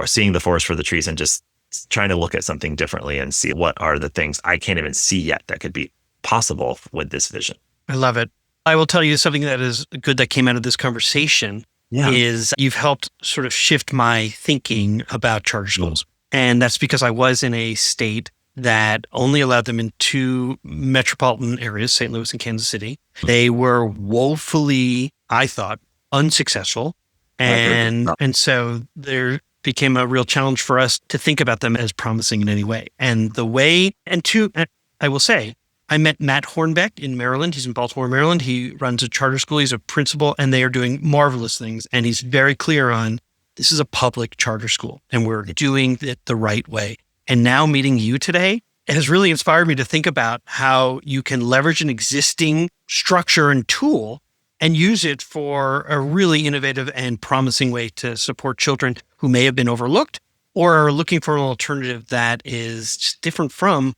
seeing the forest for the trees and just trying to look at something differently and see what are the things I can't even see yet that could be possible with this vision. I love it. I will tell you something that is good that came out of this conversation is you've helped sort of shift my thinking about charter schools. And that's because I was in a state that only allowed them in 2 metropolitan areas, St. Louis and Kansas City. They were woefully, I thought, unsuccessful. And so there became a real challenge for us to think about them as promising in any way. And I will say, I met Matt Hornbeck in Maryland. He's in Baltimore, Maryland. He runs a charter school. He's a principal, and they are doing marvelous things. And he's very clear on, this is a public charter school, and we're doing it the right way. And now meeting you today has really inspired me to think about how you can leverage an existing structure and tool and use it for a really innovative and promising way to support children who may have been overlooked or are looking for an alternative that is just different from,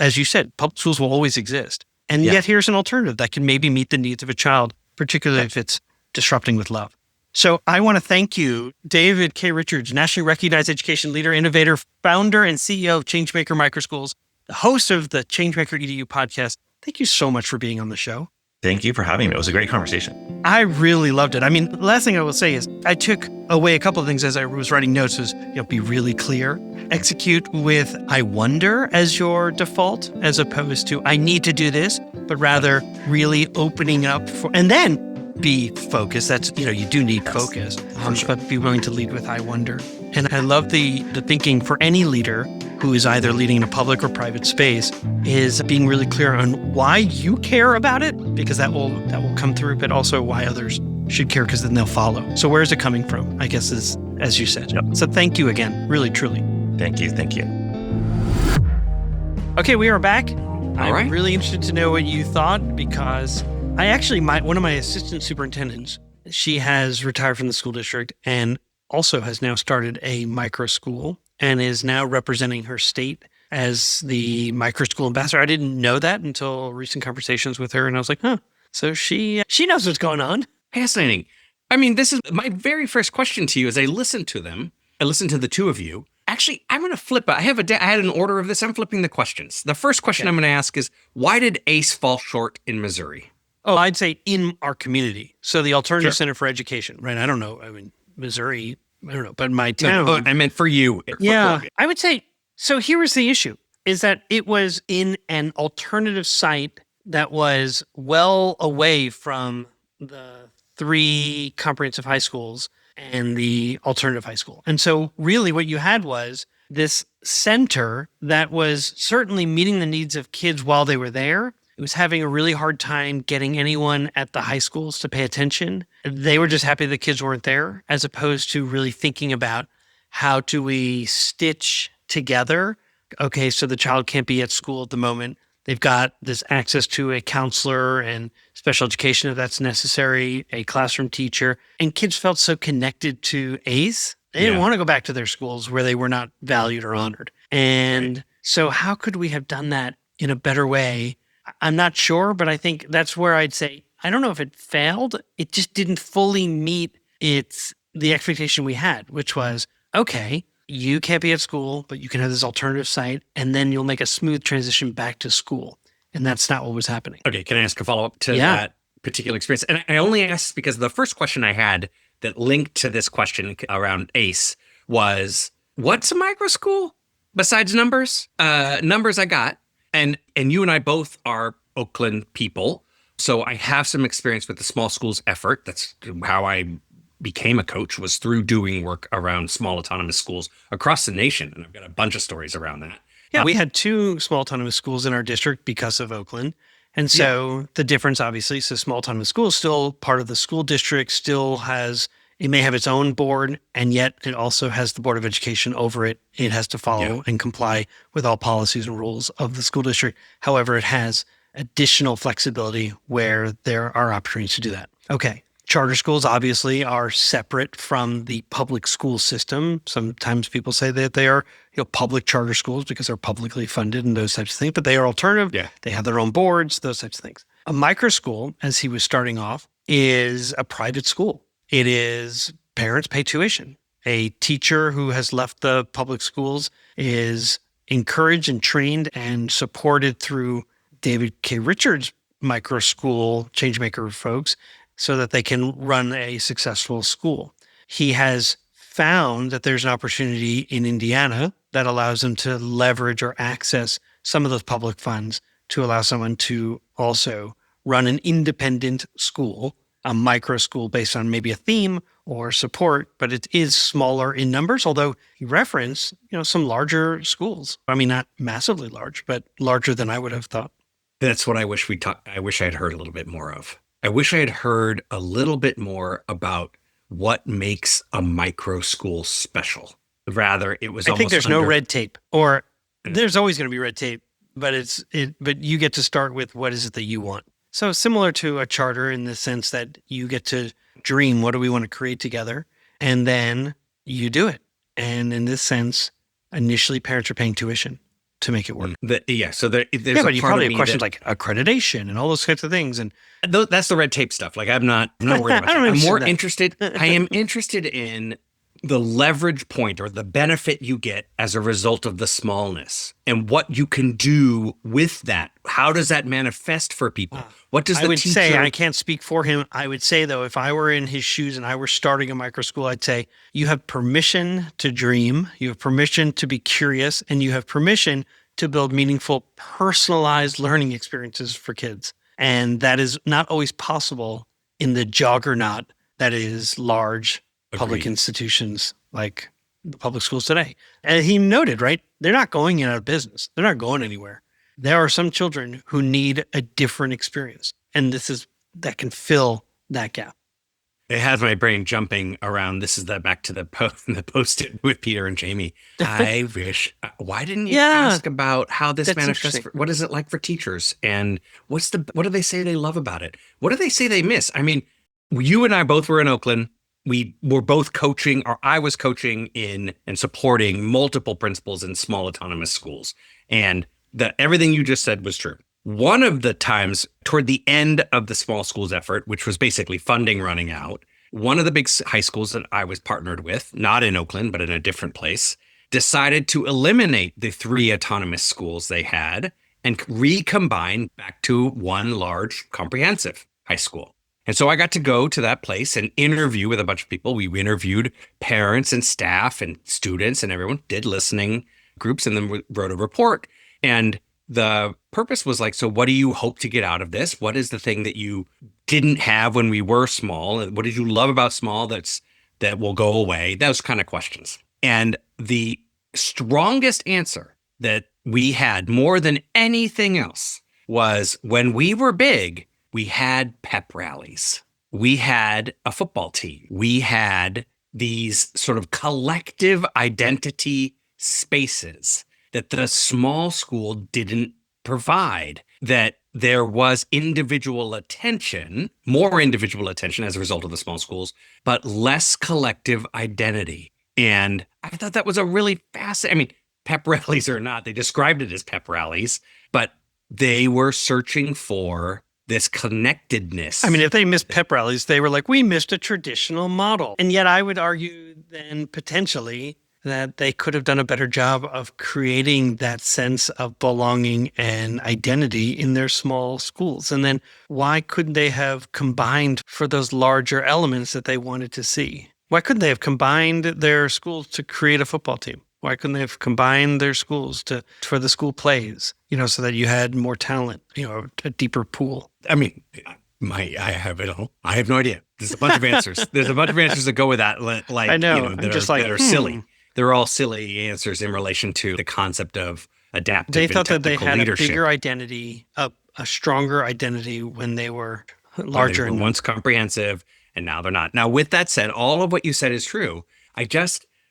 as you said, public schools will always exist. And yet here's an alternative that can maybe meet the needs of a child, particularly if it's disrupting with love. So I want to thank you, David K. Richards, nationally recognized education leader, innovator, founder, and CEO of Changemaker MicroSchools, the host of the Changemaker EDU podcast. Thank you so much for being on the show. Thank you for having me. It was a great conversation. I really loved it. I mean, the last thing I will say is I took away a couple of things as I was writing notes was, be really clear, execute with I wonder as your default, as opposed to I need to do this, but rather really opening up for, and then be focused. That's, you do need focus, but be willing to lead with I wonder. And I love the thinking for any leader who is either leading in a public or private space is being really clear on why you care about it, because that will come through, but also why others should care, because then they'll follow. So where is it coming from? I guess is, as you said. Yep. So thank you again, really, truly. Thank you. Okay, we are back. All right. I'm really interested to know what you thought, because I actually, one of my assistant superintendents, she has retired from the school district and also has now started a micro school and is now representing her state as the micro school ambassador. I didn't know that until recent conversations with her, and I was like, so she knows what's going on. Fascinating. I mean, this is my very first question to you as I listened to them. I listened to the two of you. Actually, I'm going to flip it. I had an order of this. I'm flipping the questions. The first question I'm going to ask is, why did ACE fall short in Missouri? Oh, I'd say in our community. So the Alternative Center for Education, right? I don't know. I mean, Missouri, I don't know, but my town. No, I meant for you. Yeah, I would say, so here was the issue, is that it was in an alternative site that was well away from the 3 comprehensive high schools and the alternative high school. And so really what you had was this center that was certainly meeting the needs of kids while they were there. It was having a really hard time getting anyone at the high schools to pay attention. they were just happy the kids weren't there, as opposed to really thinking about how do we stitch together. Okay, so the child can't be at school at the moment. They've got this access to a counselor and special education if that's necessary, a classroom teacher. And kids felt so connected to ACE. They didn't want to go back to their schools where they were not valued or honored. And so how could we have done that in a better way? I'm not sure, but I think that's where I'd say, I don't know if it failed. It just didn't fully meet the expectation we had, which was, okay, you can't be at school, but you can have this alternative site, and then you'll make a smooth transition back to school. And that's not what was happening. Okay, can I ask a follow-up to that particular experience? And I only asked because the first question I had that linked to this question around ACE was, what's a microschool besides numbers? Numbers I got. And you and I both are Oakland people. So I have some experience with the small schools effort. That's how I became a coach, was through doing work around small autonomous schools across the nation. And I've got a bunch of stories around that. Yeah, we had 2 small autonomous schools in our district because of Oakland. And so the difference, obviously, so small autonomous school is still part of the school district, it may have its own board, and yet it also has the Board of Education over it. It has to follow and comply with all policies and rules of the school district. However, it has additional flexibility where there are opportunities to do that. Okay. Charter schools obviously are separate from the public school system. Sometimes people say that they are, public charter schools because they're publicly funded and those types of things, but they are alternative. Yeah. They have their own boards, those types of things. A microschool, as he was starting off, is a private school. It is parents pay tuition. A teacher who has left the public schools is encouraged and trained and supported through David K. Richards' microschool Changemaker folks, so that they can run a successful school. He has found that there's an opportunity in Indiana that allows them to leverage or access some of those public funds to allow someone to also run an independent school, a micro school based on maybe a theme or support, but it is smaller in numbers, although he referenced, some larger schools. I mean, not massively large, but larger than I would have thought. That's what I wish I wish I'd heard a little bit more of. I wish I had heard a little bit more about what makes a micro school special. Rather, it was I think there's no red tape, or there's always going to be red tape, but but you get to start with what is it that you want. So similar to a charter in the sense that you get to dream, what do we want to create together? And then you do it. And in this sense, initially parents are paying tuition to make it work. But you probably have questions like accreditation and all those kinds of things. And that's the red tape stuff. Like I'm not worried about that. I am interested in the leverage point or the benefit you get as a result of the smallness and what you can do with that. How does that manifest for people? What does I would say, I can't speak for him. I would say, though, if I were in his shoes and I were starting a micro school, I'd say you have permission to dream, you have permission to be curious, and you have permission to build meaningful, personalized learning experiences for kids. And that is not always possible in the juggernaut that is large public institutions like the public schools today. And he noted, right, they're not going out of business. They're not going anywhere. There are some children who need a different experience. And that can fill that gap. It has my brain jumping around. This is back to the post-it with Peter and Jamie. I wish, why didn't you ask about how this manifests? What is it like for teachers? And what do they say they love about it? What do they say they miss? I mean, you and I both were in Oakland. We were both coaching, or I was coaching in and supporting multiple principals in small autonomous schools. And everything you just said was true. One of the times toward the end of the small schools effort, which was basically funding running out, one of the big high schools that I was partnered with, not in Oakland, but in a different place, decided to eliminate the 3 autonomous schools they had and recombine back to one large comprehensive high school. And so I got to go to that place and interview with a bunch of people. We interviewed parents and staff and students, and everyone did listening groups, and then we wrote a report. And the purpose was like, so what do you hope to get out of this? What is the thing that you didn't have when we were small? What did you love about small that will go away? Those kind of questions. And the strongest answer that we had more than anything else was, when we were big, we had pep rallies. we had a football team. We had these sort of collective identity spaces that the small school didn't provide, that there was individual attention, more individual attention as a result of the small schools, but less collective identity. And I thought that was a really fascinating, I mean, pep rallies or not, they described it as pep rallies, but they were searching for this connectedness. I mean, if they missed pep rallies, they were like, we missed a traditional model. And yet I would argue then potentially that they could have done a better job of creating that sense of belonging and identity in their small schools. And then why couldn't they have combined for those larger elements that they wanted to see? Why couldn't they have combined their schools to create a football team? Why couldn't they have combined their schools for the school plays, so that you had more talent, a deeper pool? I mean, I have it all. I have no idea. There's a bunch of answers. There's a bunch of answers that go with that. Like, I know. that are silly. They're all silly answers in relation to the concept of adaptive They thought that they had leadership. a bigger identity, a stronger identity when they were larger. They were once comprehensive, and now they're not. Now, with that said, all of what you said is true.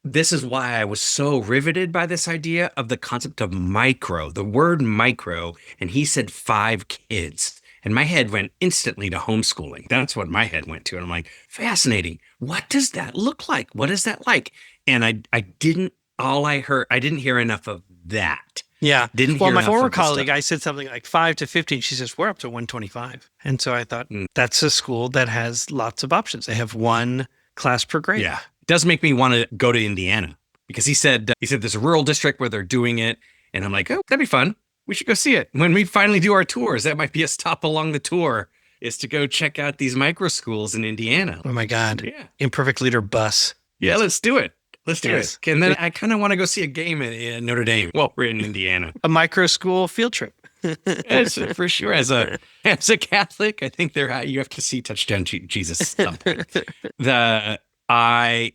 This is why I was so riveted by this idea of the concept of micro, the word micro, and he said 5 kids. And my head went instantly to homeschooling. That's what my head went to. And I'm like, fascinating. What does that look like? What is that like? And I didn't hear enough of that. Yeah. Didn't hear my enough former of the colleague, stuff. I said something like 5 to 15. She says, we're up to 125. And so I thought, that's a school that has lots of options. They have one class per grade. Yeah. It does make me want to go to Indiana, because he said there's a rural district where they're doing it. And I'm like, oh, that'd be fun. We should go see it. When we finally do our tours, that might be a stop along the tour, is to go check out these micro schools in Indiana. Oh my God. Yeah. Imperfect Leader bus. Yeah, let's do it. Let's do Yes. it. And then I kind of want to go see a game in Notre Dame. Well, we're in Indiana. A micro school field trip. Yes, for sure. As a Catholic, I think you have to see Touchdown Jesus at some point. I'm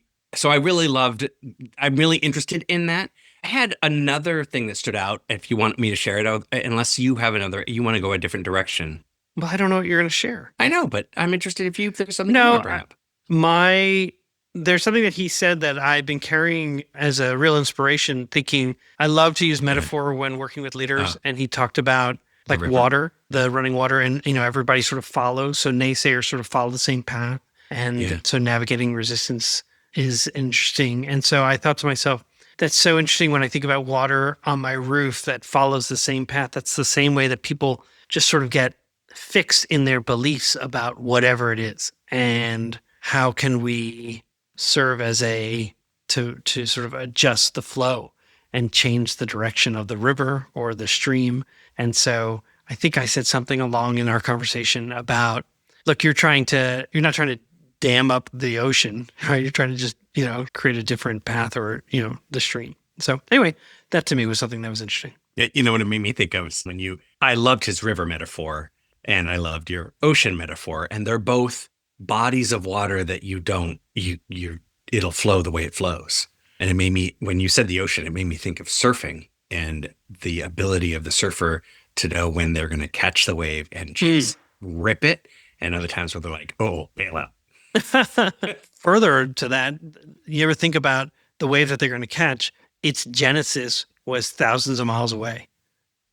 really interested in that. I had another thing that stood out. If you want me to share it out, unless you have you want to go a different direction. Well, I don't know what you're going to share. I know, but I'm interested if there's something you want to bring up. There's something that he said that I've been carrying as a real inspiration, thinking I love to use metaphor when working with leaders. And he talked about like water, the running water, and everybody sort of follows. So naysayers sort of follow the same path. And so navigating resistance is interesting. And so I thought to myself, that's so interesting when I think about water on my roof that follows the same path. That's the same way that people just sort of get fixed in their beliefs about whatever it is. And how can we serve as to sort of adjust the flow and change the direction of the river or the stream? And so I think I said something along in our conversation about, look, you're not trying to dam up the ocean, right? You're trying to just, create a different path or, the stream. So anyway, that to me was something that was interesting. Yeah, you know what it made me think of is I loved his river metaphor and I loved your ocean metaphor, and they're both bodies of water that it'll flow the way it flows. And it made me, when you said the ocean, it made me think of surfing and the ability of the surfer to know when they're going to catch the wave and just rip it. And other times where they're like, oh, bail out. Further to that, you ever think about the wave that they're going to catch? Its genesis was thousands of miles away.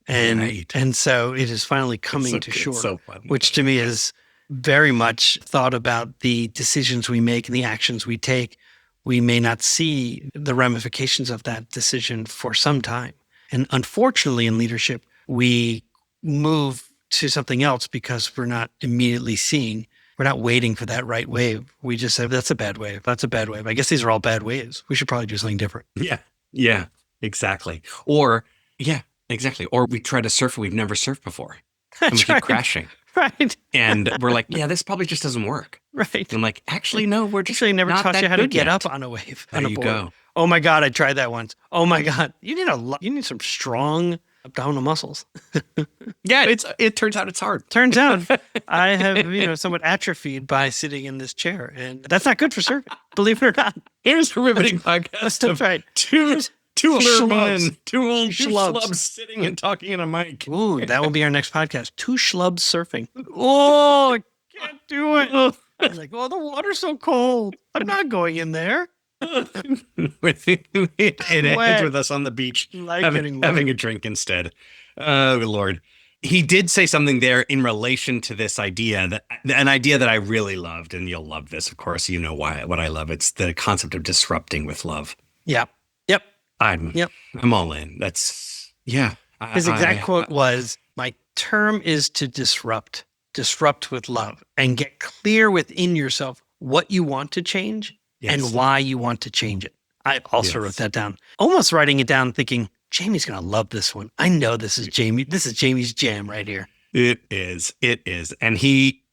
And so it is finally coming to shore, which to me is very much thought about the decisions we make and the actions we take. We may not see the ramifications of that decision for some time. And unfortunately in leadership, we move to something else because we're not immediately we're not waiting for that right wave. We just say, that's a bad wave. That's a bad wave. I guess these are all bad waves. We should probably do something different. Yeah, exactly. Or we try to surf and we've never surfed before. And we keep crashing. Right. And we're like, this probably just doesn't work. Right. And I'm like, actually, no, we're just never not taught that you how to good get yet. up on a wave. There you go. Oh my God, I tried that once. Oh my God. You need some strong abdominal muscles. Yeah, it turns out it's hard. Turns out I have, somewhat atrophied by sitting in this chair, and that's not good for surfing, believe it or not. Here's a riveting podcast. That's right. Two alert men, two old Schlubs. schlubs sitting and talking in a mic. Ooh, that will be our next podcast. 2 schlubs surfing. Oh, can't do it. I was like, oh, the water's so cold. I'm not going in there. It ends with us on the beach having a drink instead. Oh, Lord. He did say something there in relation to this idea, an idea that I really loved, and you'll love this, of course. You know what I love. It's the concept of disrupting with love. Yeah. Yep. I'm all in. His exact quote was, my term is to disrupt with love, and get clear within yourself what you want to change and why you want to change it. I also wrote that down, almost writing it down thinking, Jamie's going to love this one. I know this is Jamie. This is Jamie's jam right here. It is. And he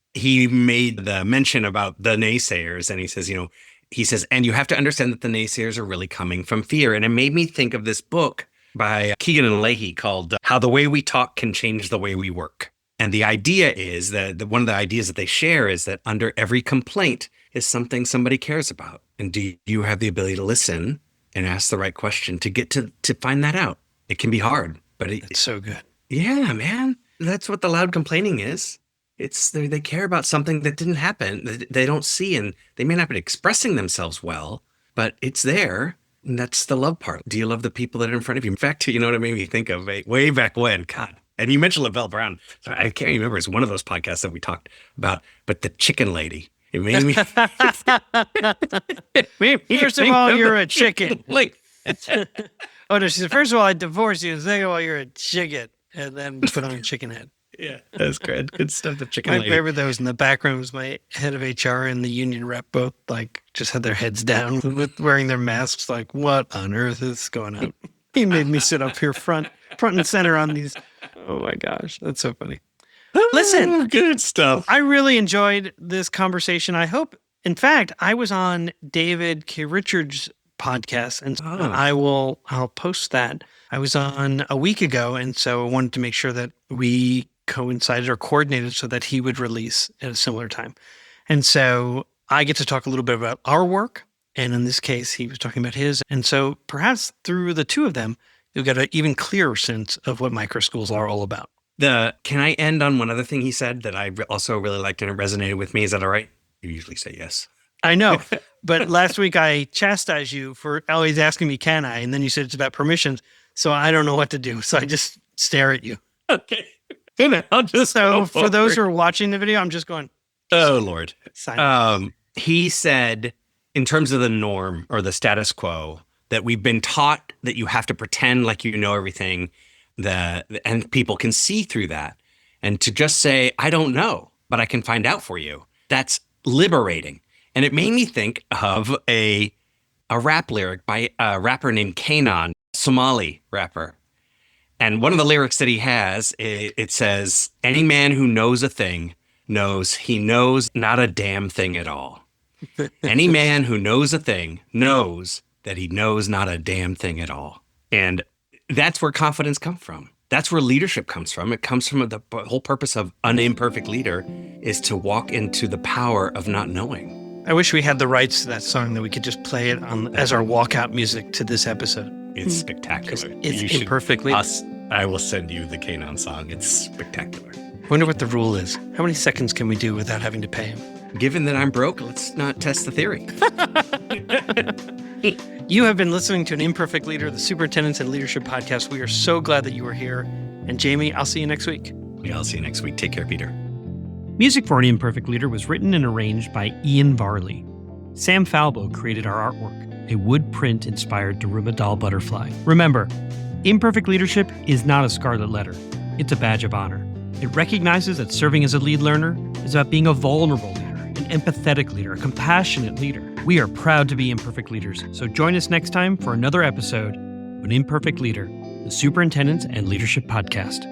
made the mention about the naysayers, and he says, and you have to understand that the naysayers are really coming from fear. And it made me think of this book by Keegan and Leahy called How the Way We Talk Can Change the Way We Work. And the idea is that one of the ideas that they share is that under every complaint is something somebody cares about. And do you have the ability to listen and ask the right question to get to find that out? It can be hard, but it's so good. Yeah, man. That's what the loud complaining is. It's they care about something that didn't happen, that they don't see, and they may not be expressing themselves well, but it's there. And that's the love part. Do you love the people that are in front of you? In fact, you know what it made me think of way back when? God. And you mentioned LaBelle Brown. Sorry, I can't remember. It's one of those podcasts that we talked about, but the chicken lady. It made me. First of all, you're a chicken. Oh, no, she said, first of all, I divorced you. And second of all, you're a chicken. And then put on a chicken head. Yeah, that's great. Good stuff. The chicken my lady. favorite, though, was in the background was my head of HR and the union rep both just had their heads down with wearing their masks. Like, what on earth is going on? He made me sit up here front and center on these. Oh my gosh, that's so funny. Listen, good stuff. I really enjoyed this conversation. I hope, in fact, I was on David K. Richards' podcast, and I'll post that. I was on a week ago, and so I wanted to make sure that we coincided or coordinated so that he would release at a similar time. And so I get to talk a little bit about our work, and in this case, he was talking about his. And so perhaps through the two of them, you'll get an even clearer sense of what microschools are all about. Can I end on one other thing he said that I also really liked and it resonated with me? Is that all right? You usually say yes. I know, but last week I chastised you for always asking me, can I? And then you said it's about permissions. So I don't know what to do. So I just stare at you. Okay. I'll just for those who are watching the video, I'm just going, oh, Lord. Silence. He said, in terms of the norm or the status quo, that we've been taught that you have to pretend like you know everything, and people can see through that. And to just say, I don't know, but I can find out for you, that's liberating. And it made me think of a rap lyric by a rapper named Kanan, Somali rapper. And one of the lyrics that he has, it says, any man who knows a thing knows he knows not a damn thing at all. Any man who knows a thing knows that he knows not a damn thing at all. And that's where confidence comes from. That's where leadership comes from. It comes from the whole purpose of an imperfect leader is to walk into the power of not knowing. I wish we had the rights to that song that we could just play it as our walkout music to this episode. It's spectacular. It's imperfectly. I will send you the Kanan song. It's spectacular. I wonder what the rule is. How many seconds can we do without having to pay him? Given that I'm broke, let's not test the theory. You have been listening to an Imperfect Leader, the Superintendents and Leadership Podcast. We are so glad that you are here. And Jamie, I'll see you next week. Yeah, I'll see you next week. Take care, Peter. Music for An Imperfect Leader was written and arranged by Ian Varley. Sam Falbo created our artwork, a wood print inspired Daruma doll butterfly. Remember, imperfect leadership is not a scarlet letter. It's a badge of honor. It recognizes that serving as a lead learner is about being a vulnerable leader, an empathetic leader, a compassionate leader. We are proud to be imperfect leaders, so join us next time for another episode of An Imperfect Leader, the Superintendents and Leadership Podcast.